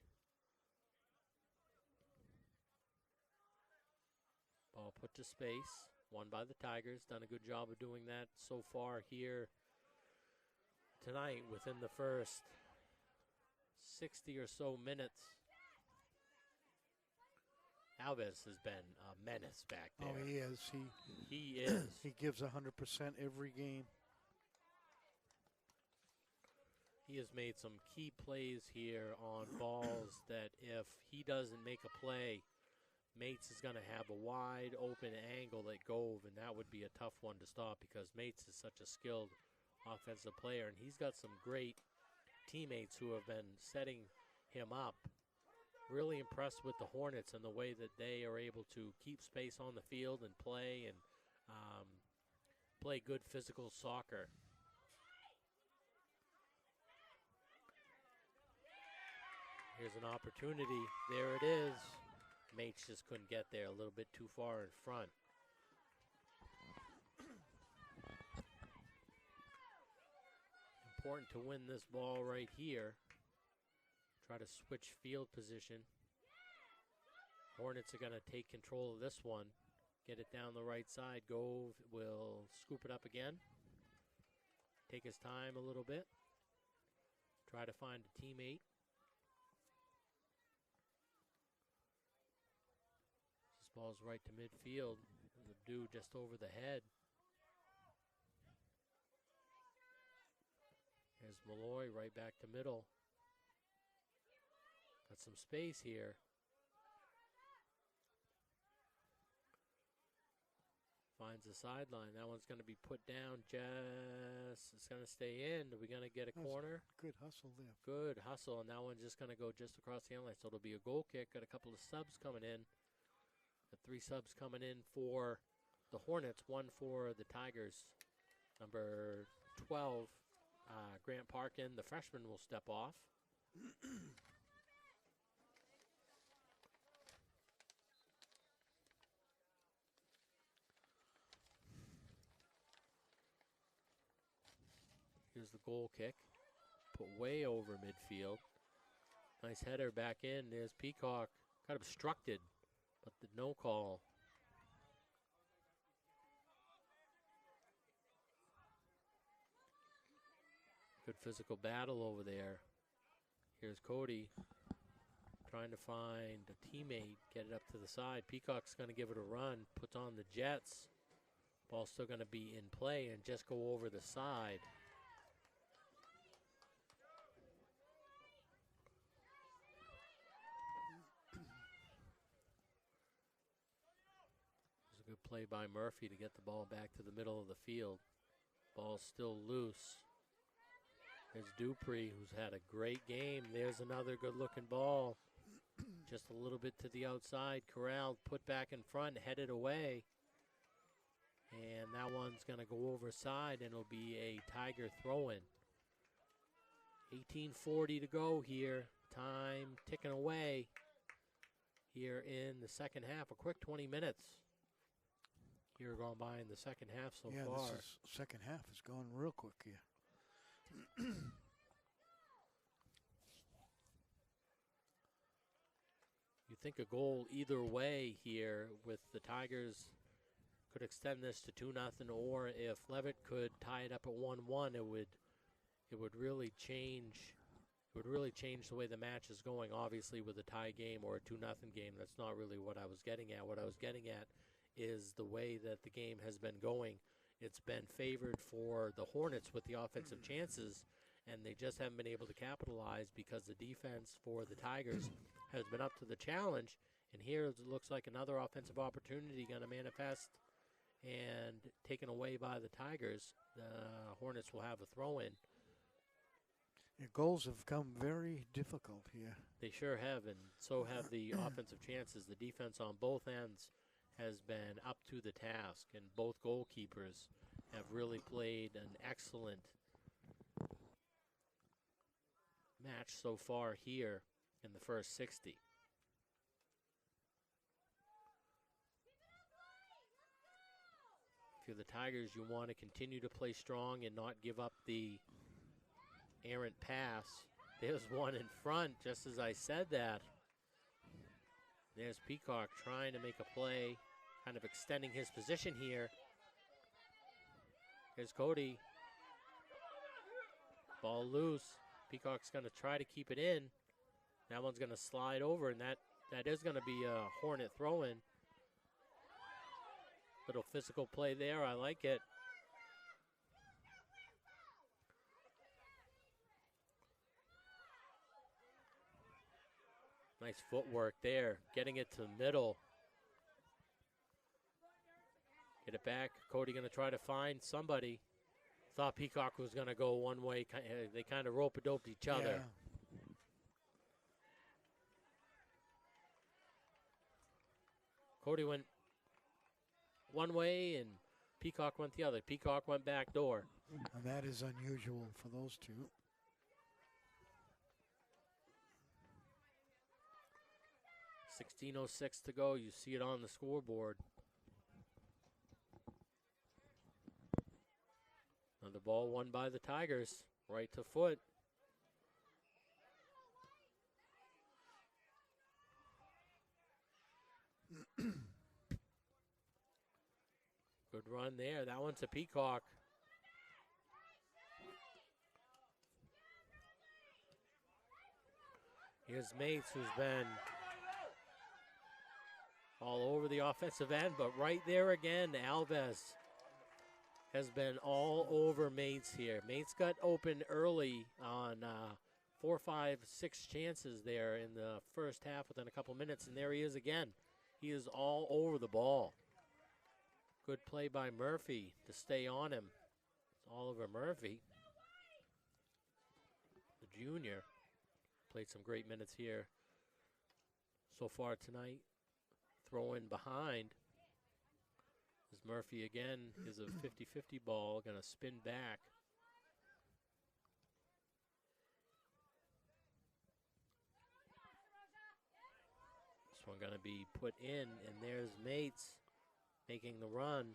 Ball put to space, won by the Tigers. Done a good job of doing that so far here tonight within the first 60 or so minutes. Alves has been a menace back there. Oh, he is. He is. He gives 100% every game. He has made some key plays here on balls that if he doesn't make a play, Mates is going to have a wide open angle at Gove, and that would be a tough one to stop because Mates is such a skilled offensive player, and he's got some great teammates who have been setting him up. Really impressed with the Hornets and the way that they are able to keep space on the field and play good physical soccer. Here's an opportunity. There it is. Mates just couldn't get there, a little bit too far in front. Important to win this ball right here. Try to switch field position. Hornets are going to take control of this one. Get it down the right side. Gove will scoop it up again. Take his time a little bit. Try to find a teammate. This ball's right to midfield. The dude just over the head. There's Malloy right back to middle. Got some space here. Finds the sideline. That one's going to be put down. It's going to stay in. Are we going to get a corner? Good hustle there. Good hustle, and that one's just going to go just across the end line. So it'll be a goal kick. Got a couple of subs coming in. Got 3 subs coming in for the Hornets, 1 for the Tigers. Number 12, Grant Parkin, the freshman, will step off. Here's the goal kick. Put way over midfield. Nice header back in. There's Peacock. Got obstructed, but the no call. Good physical battle over there. Here's Cody trying to find a teammate, get it up to the side. Peacock's going to give it a run, puts on the Jets. Ball's still going to be in play and just go over the side. It was a good play by Murphy to get the ball back to the middle of the field. Ball's still loose. There's Dupree, who's had a great game. There's another good-looking ball. Just a little bit to the outside. Corral put back in front, headed away. And that one's going to go over side, and it'll be a Tiger throw-in. 18:40 to go here. Time ticking away here in the second half. A quick 20 minutes here gone by in the second half so far. Yeah, this second half is going real quick here. You think a goal either way here with the Tigers could extend this to 2-0, or if Leavitt could tie it up at 1-1, it would really change. It would really change the way the match is going. Obviously, with a tie game or a 2-0 game, that's not really what I was getting at. What I was getting at is the way that the game has been going. It's been favored for the Hornets with the offensive chances, and they just haven't been able to capitalize because the defense for the Tigers has been up to the challenge. And here it looks like another offensive opportunity going to manifest and taken away by the Tigers. The Hornets will have a throw-in. Yeah, goals have come very difficult here. They sure have, and so have the offensive chances. The defense on both ends has been up to the task, and both goalkeepers have really played an excellent match so far here in the first 60. If you're the Tigers, you want to continue to play strong and not give up the errant pass. There's one in front, just as I said that. There's Peacock trying to make a play, kind of extending his position here. Here's Cody. Ball loose. Peacock's going to try to keep it in. That one's going to slide over, and that is going to be a Hornet throw-in. Little physical play there. I like it. Nice footwork there, getting it to the middle. Get it back. Cody going to try to find somebody. Thought Peacock was going to go one way. They kind of rope-a-doped each other. Yeah. Cody went one way and Peacock went the other. Peacock went back door. And that is unusual for those two. .16:06 to go. You see it on the scoreboard. Another ball won by the Tigers. Right to foot. Good run there. That one's a Peacock. Here's Mates, who's been all over the offensive end, but right there again, Alves has been all over Mates here. Mates got open early on 4, 5, 6 chances there in the first half within a couple minutes, and there he is again. He is all over the ball. Good play by Murphy to stay on him. It's all over Murphy. The junior played some great minutes here so far tonight. Throw in behind. As Murphy again is a 50-50 ball, going to spin back. This one going to be put in, and there's Mates making the run.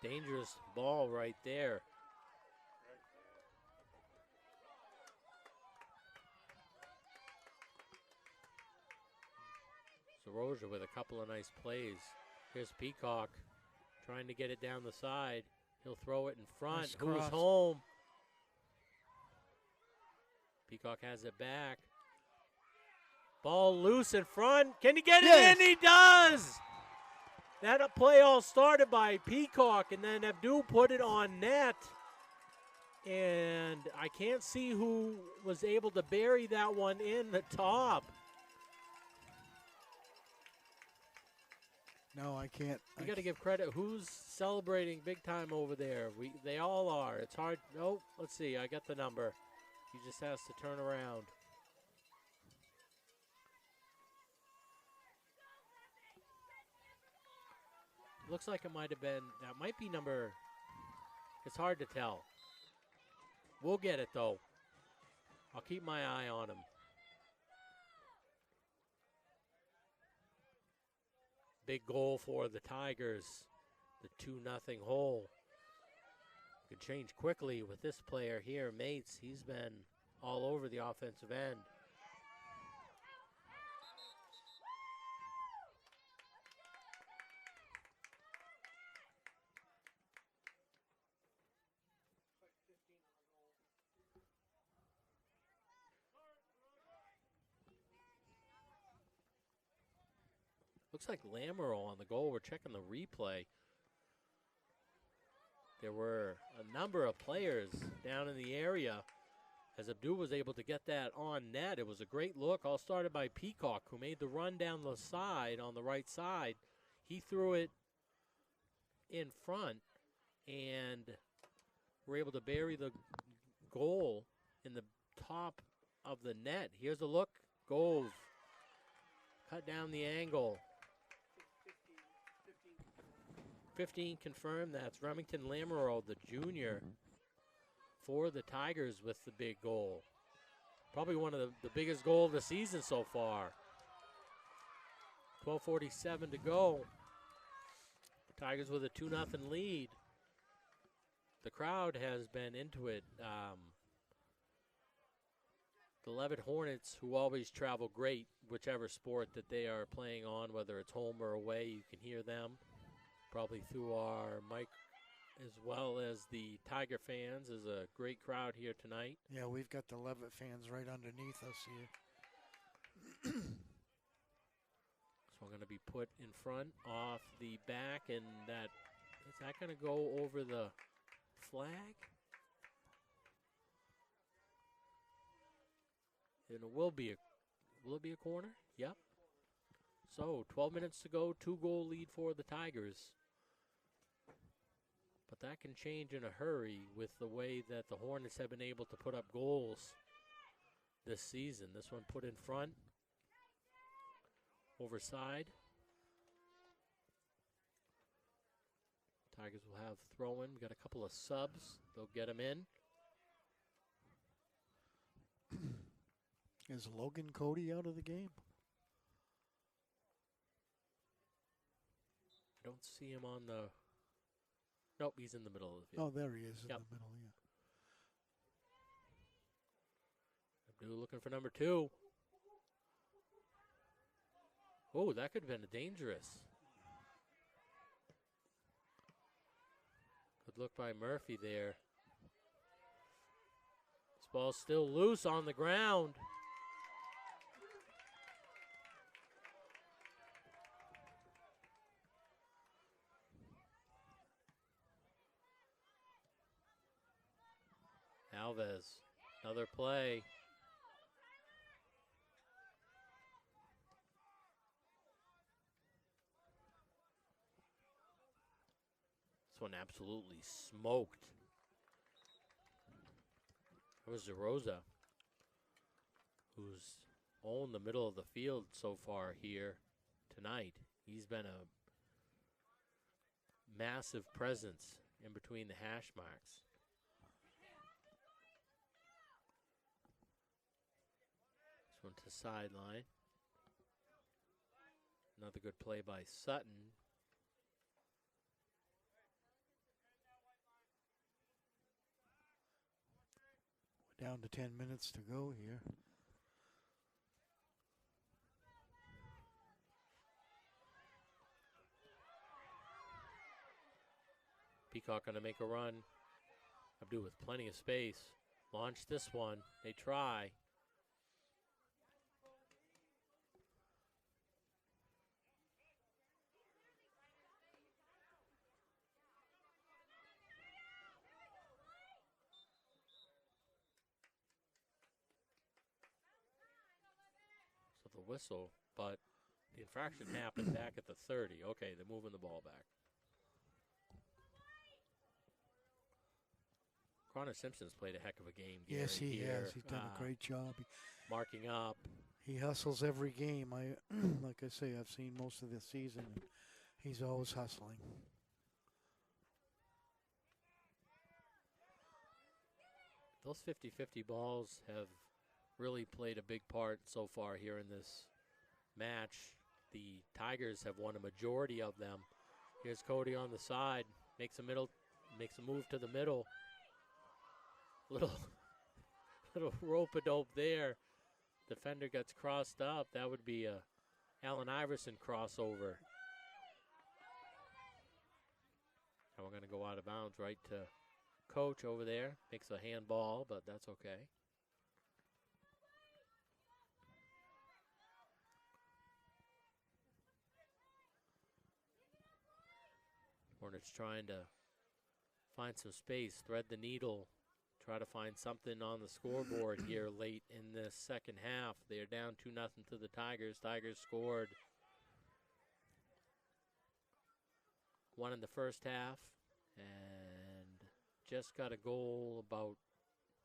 Dangerous ball right there. Roja with a couple of nice plays. Here's Peacock trying to get it down the side. He'll throw it in front. Nice Who's cross. home? Peacock has it back. Ball loose in front. Can he get it in? He does! That play all started by Peacock, and then Abdul put it on net. And I can't see who was able to bury that one in the top. No, I can't. You got to give credit. Who's celebrating big time over there? They all are. It's hard. Nope. Let's see. I got the number. He just has to turn around. Looks like it might have been. That might be number. It's hard to tell. We'll get it though. I'll keep my eye on him. Big goal for the Tigers, the 2-0 hole. Could change quickly with this player here, Mates. He's been all over the offensive end. Looks like Lamoureux on the goal. We're checking the replay. There were a number of players down in the area as Abdul was able to get that on net. It was a great look, all started by Peacock, who made the run down the side on the right side. He threw it in front and were able to bury the goal in the top of the net. Here's a look. Gove cut down the angle. 15 confirmed. That's Remington Lamoureux, the junior, for the Tigers with the big goal. Probably one of the biggest goal of the season so far. 12:47 to go. The Tigers with a 2-0 lead. The crowd has been into it. The Leavitt Hornets, who always travel great, whichever sport that they are playing on, whether it's home or away, you can hear them. Probably through our mic, as well as the Tiger fans. Is a great crowd here tonight. Yeah, we've got the Leavitt fans right underneath us here. So we're going to be put in front off the back, and that is that going to go over the flag? And it will it be a corner? Yep. So 12 minutes to go, 2-goal lead for the Tigers. But that can change in a hurry with the way that the Hornets have been able to put up goals this season. This one put in front, over side. Tigers will have throw-in. We got a couple of subs. They'll get them in. Is Logan Cody out of the game? I don't see him on the... Nope, he's in the middle of the field. Oh, there he is in the middle, yeah. Abdul looking for number 2. Oh, that could have been dangerous. Good look by Murphy there. This ball's still loose on the ground. Alves, another play. This one absolutely smoked. That was Zeroza, who's owned the middle of the field so far here tonight. He's been a massive presence in between the hash marks. This one to sideline. Another good play by Sutton. We're down to 10 minutes to go here. Peacock going to make a run. Abdul with plenty of space. Launch this one. They try. So the whistle, but the infraction happened back at the 30. Okay, they're moving the ball back. Connor Simpson's played a heck of a game. Yes, Gary, he here. has. He's done a great job. Marking up. He hustles every game. Like I say, I've seen most of this season. And he's always hustling. Those 50-50 balls have really played a big part so far here in this match. The Tigers have won a majority of them. Here's Cody on the side. Makes a move to the middle. Little rope-a-dope there. Defender gets crossed up. That would be a Allen Iverson crossover. And we're going to go out of bounds right to Coach over there. Makes a handball, but that's okay. Hornets trying to find some space, thread the needle, try to find something on the scoreboard here late in this second half. They're down 2-0 to the Tigers. Tigers scored 1 in the first half and just got a goal about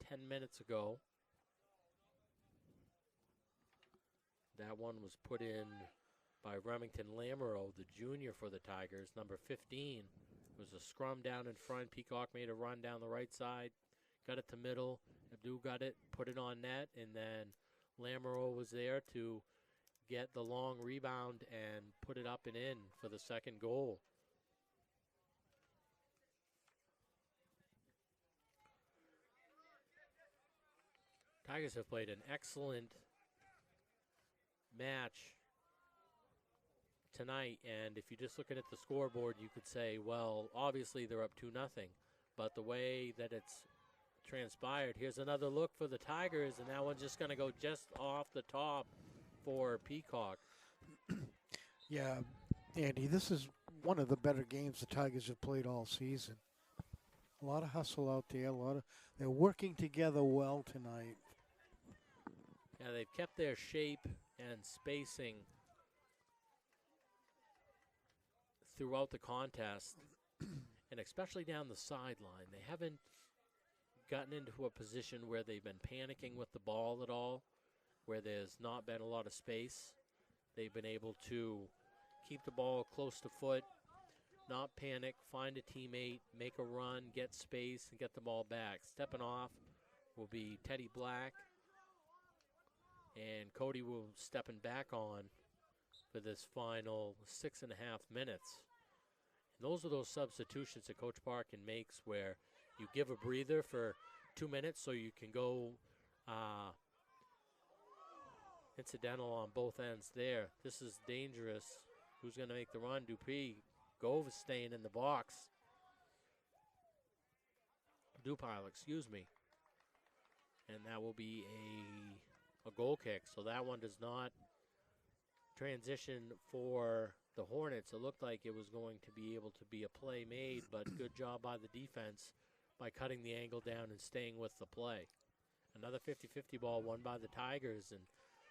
10 minutes ago. That one was put in by Remington Lamoureux, the junior for the Tigers, number 15. It was a scrum down in front. Peacock made a run down the right side. Got it to middle. Abdul got it, put it on net, and then Lamoureux was there to get the long rebound and put it up and in for the second goal. Tigers have played an excellent match tonight, and if you're just looking at the scoreboard, you could say, well, obviously they're up 2-0, but the way that it's transpired. Here's another look for the Tigers, and that one's just going to go just off the top for Peacock. Yeah, Andy, this is one of the better games the Tigers have played all season. A lot of hustle out there. They're working together well tonight. Yeah, they've kept their shape and spacing throughout the contest, and especially down the sideline. They haven't gotten into a position where they've been panicking with the ball at all, where there's not been a lot of space. They've been able to keep the ball close to foot, not panic, find a teammate, make a run, get space, and get the ball back. Stepping off will be Teddy Black, and Cody will stepping back on for this final 6.5 minutes. And those are those substitutions that Coach Parkin makes where you give a breather for 2 minutes so you can go incidental on both ends there. This is dangerous. Who's going to make the run? Dupuy. Gove is staying in the box. Dupile, excuse me. And that will be a goal kick. So that one does not transition for the Hornets. It looked like it was going to be able to be a play made, but good job by the defense by cutting the angle down and staying with the play. Another 50-50 ball won by the Tigers, and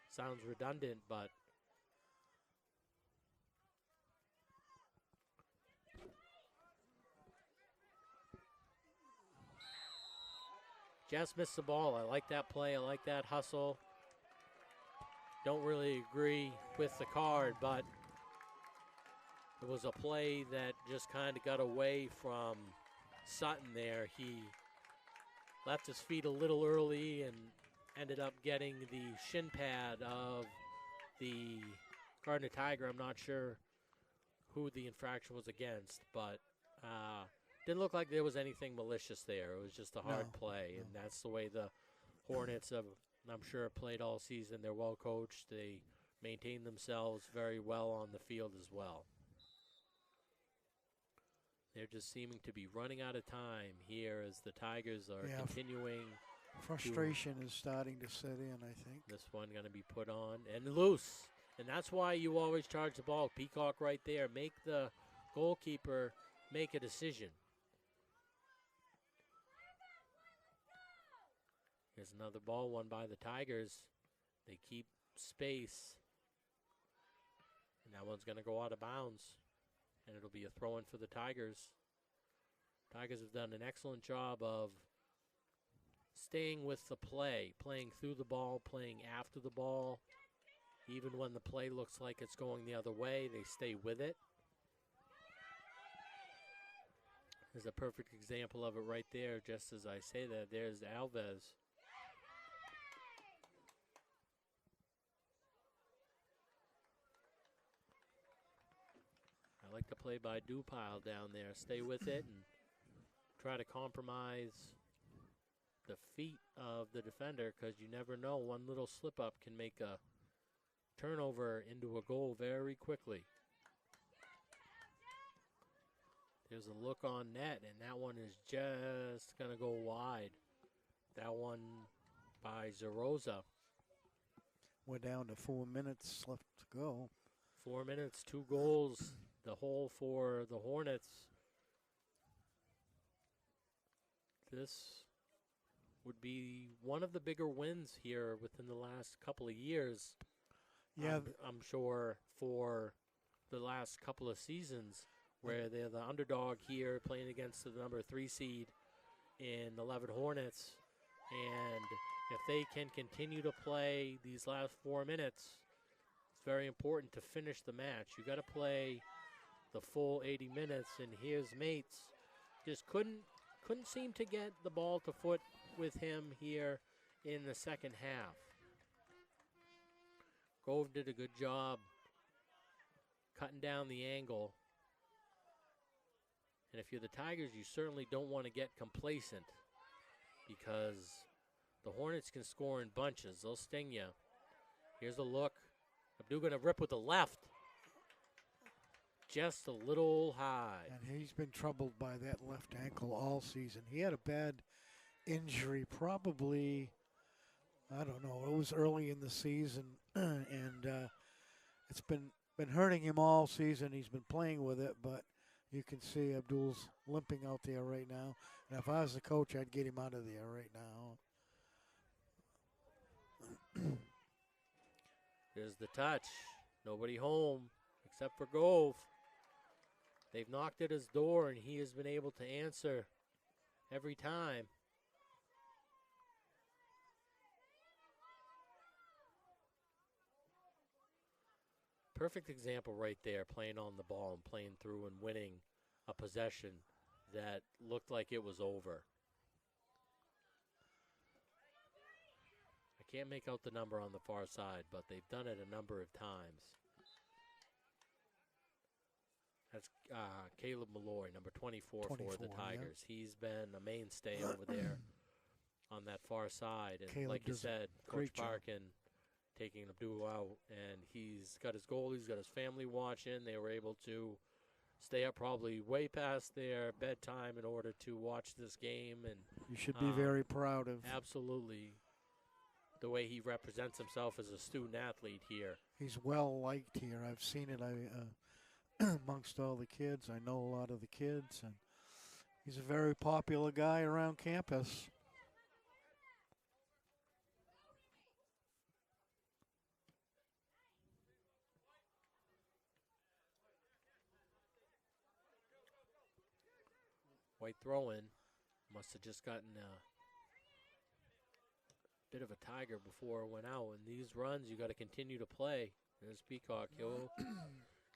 sounds redundant, but just missed the ball. I like that play. I like that hustle. Don't really agree with the card, but it was a play that just kind of got away from Sutton there. He left his feet a little early and ended up getting the shin pad of the Gardiner Tiger. I'm not sure who the infraction was against, but didn't look like there was anything malicious there. It was just a hard play, and that's the way the Hornets have, I'm sure, played all season. They're well coached. They maintain themselves very well on the field as well. They're just seeming to be running out of time here as the Tigers are continuing. Frustration is starting to set in, I think. This one going to be put on and loose. And that's why you always charge the ball. Peacock right there. Make the goalkeeper make a decision. Here's another ball won by the Tigers. They keep space. And that one's going to go out of bounds. And it'll be a throw-in for the Tigers. Tigers have done an excellent job of staying with the play, playing through the ball, playing after the ball. Even when the play looks like it's going the other way, they stay with it. There's a perfect example of it right there. Just as I say that, there's Alves. I like the play by Dupile down there. Stay with it and try to compromise the feet of the defender, because you never know. One little slip up can make a turnover into a goal very quickly. There's a look on net, and that one is just going to go wide. That one by Zaroza. We're down to 4 minutes left to go. 4 minutes, 2 goals, the whole for the Hornets. This would be one of the bigger wins here within the last couple of years. Yeah, I'm sure for the last couple of seasons, where they're the underdog here playing against the number 3 seed in the Leavitt Hornets. And if they can continue to play these last 4 minutes, it's very important to finish the match. You got to play the full 80 minutes, and here's Mates. Just couldn't seem to get the ball to foot with him here in the second half. Gove did a good job cutting down the angle. And if you're the Tigers, you certainly don't want to get complacent, because the Hornets can score in bunches. They'll sting you. Here's a look. Abdu going to rip with the left. Just a little high. And he's been troubled by that left ankle all season. He had a bad injury probably, I don't know, it was early in the season, and it's been hurting him all season. He's been playing with it, but you can see Abdul's limping out there right now. And if I was the coach, I'd get him out of there right now. There's the touch. Nobody home except for Gove. They've knocked at his door, and he has been able to answer every time. Perfect example right there, playing on the ball and playing through and winning a possession that looked like it was over. I can't make out the number on the far side, but they've done it a number of times. That's Caleb Malloy, number 24 for the Tigers. Yeah. He's been a mainstay over there on that far side. And Caleb like you does a said, Coach great job. Parkin taking Abdul out, and he's got his goal, he's got his family watching. They were able to stay up probably way past their bedtime in order to watch this game. And You should be very proud of. Absolutely. The way he represents himself as a student athlete here. He's well liked here. I've seen it amongst all the kids. I know a lot of the kids, and he's a very popular guy around campus. White throw-in. Must have just gotten a bit of a Tiger before it went out. And these runs, you got to continue to play. There's Peacock. He'll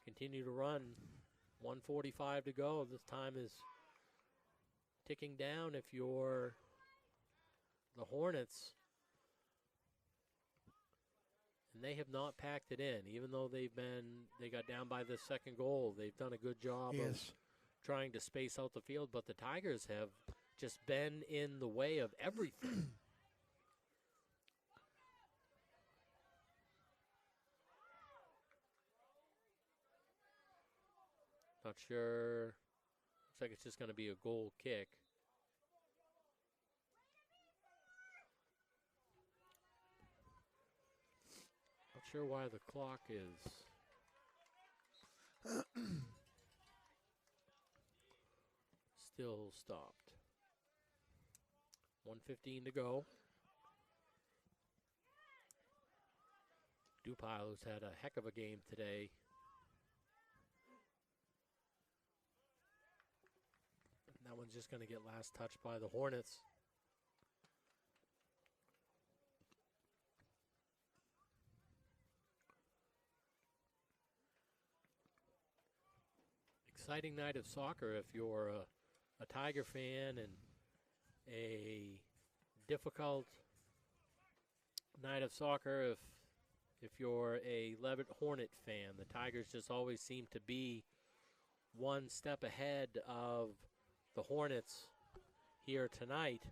continue to run. 1:45 to go. This time is ticking down if you're the Hornets. And they have not packed it in, even though they got down by the second goal. They've done a good job of trying to space out the field, but the Tigers have just been in the way of everything. Not sure. Looks like it's just going to be a goal kick. Not sure why the clock is still stopped. 1:15 to go. Dupile, who's had a heck of a game today. That one's just going to get last touched by the Hornets. Exciting night of soccer if you're a Tiger fan, and a difficult night of soccer if you're a Leavitt Hornet fan. The Tigers just always seem to be one step ahead of the Hornets here tonight,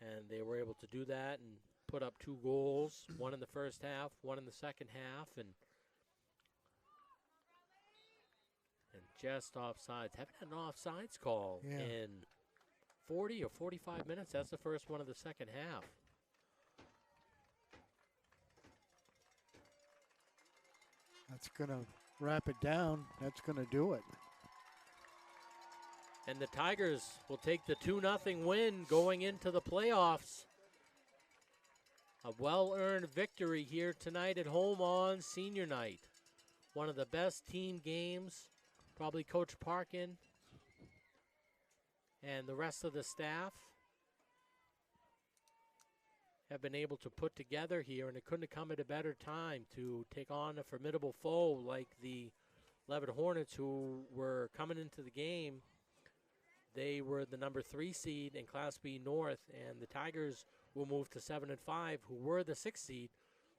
and they were able to do that and put up 2 goals, one in the first half, one in the second half, and just offsides. Haven't had an offsides call in 40 or 45 minutes. That's the first one of the second half. That's going to wrap it down. That's going to do it. And the Tigers will take the 2-0 win going into the playoffs. A well-earned victory here tonight at home on senior night. One of the best team games, probably Coach Parkin and the rest of the staff have been able to put together here, and it couldn't have come at a better time to take on a formidable foe like the Leavitt Hornets, who were coming into the game. They were the number 3 seed in Class B North, and the Tigers will move to 7-5, who were the 6th seed.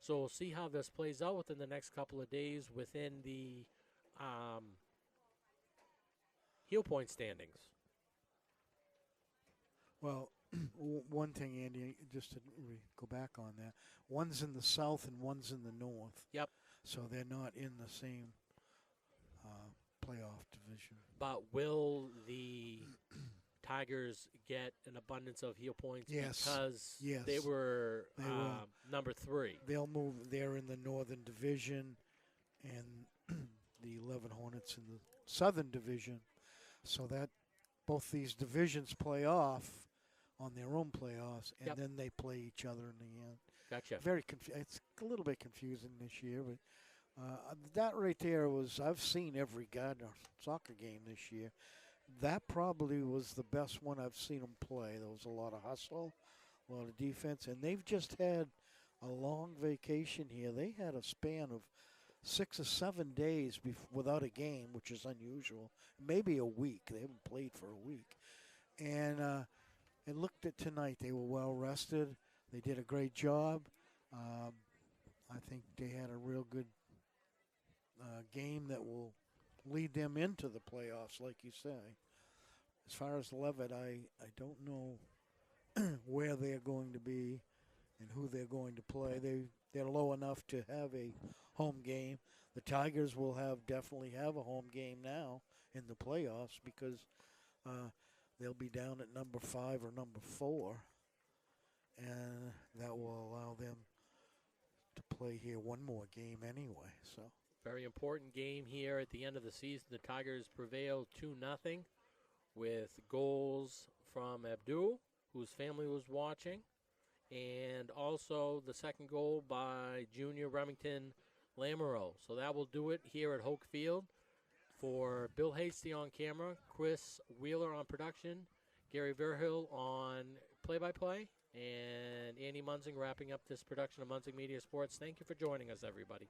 So we'll see how this plays out within the next couple of days within the heel point standings. Well, one thing, Andy, just to go back on that, one's in the south and one's in the north. Yep. So they're not in the same playoff division. But will the Tigers get an abundance of heel points because they were number 3? They'll move. They're in the Northern Division, and the Leavitt Hornets in the Southern Division. So that both these divisions play off on their own playoffs, and then they play each other in the end. Gotcha. Very it's a little bit confusing this year, but that right there was, I've seen every Gardner soccer game this year. That probably was the best one I've seen them play. There was a lot of hustle, a lot of defense, and they've just had a long vacation here. They had a span of 6 or 7 days without a game, which is unusual. Maybe a week. They haven't played for a week. And looked at tonight. They were well rested. They did a great job. I think they had a real good game that will lead them into the playoffs, like you say. As far as Leavitt, I don't know where they're going to be and who they're going to play. They're low enough to have a home game. The Tigers will definitely have a home game now in the playoffs because they'll be down at number 5 or number 4, and that will allow them to play here one more game anyway. So very important game here at the end of the season. The Tigers prevailed 2-0 with goals from Abdul, whose family was watching, and also the second goal by junior Remington Lamoureux. So that will do it here at Hoke Field. For Bill Hasty on camera, Chris Wheeler on production, Gary Verhill on play-by-play, and Andy Munzing wrapping up this production of Munzing Media Sports. Thank you for joining us, everybody.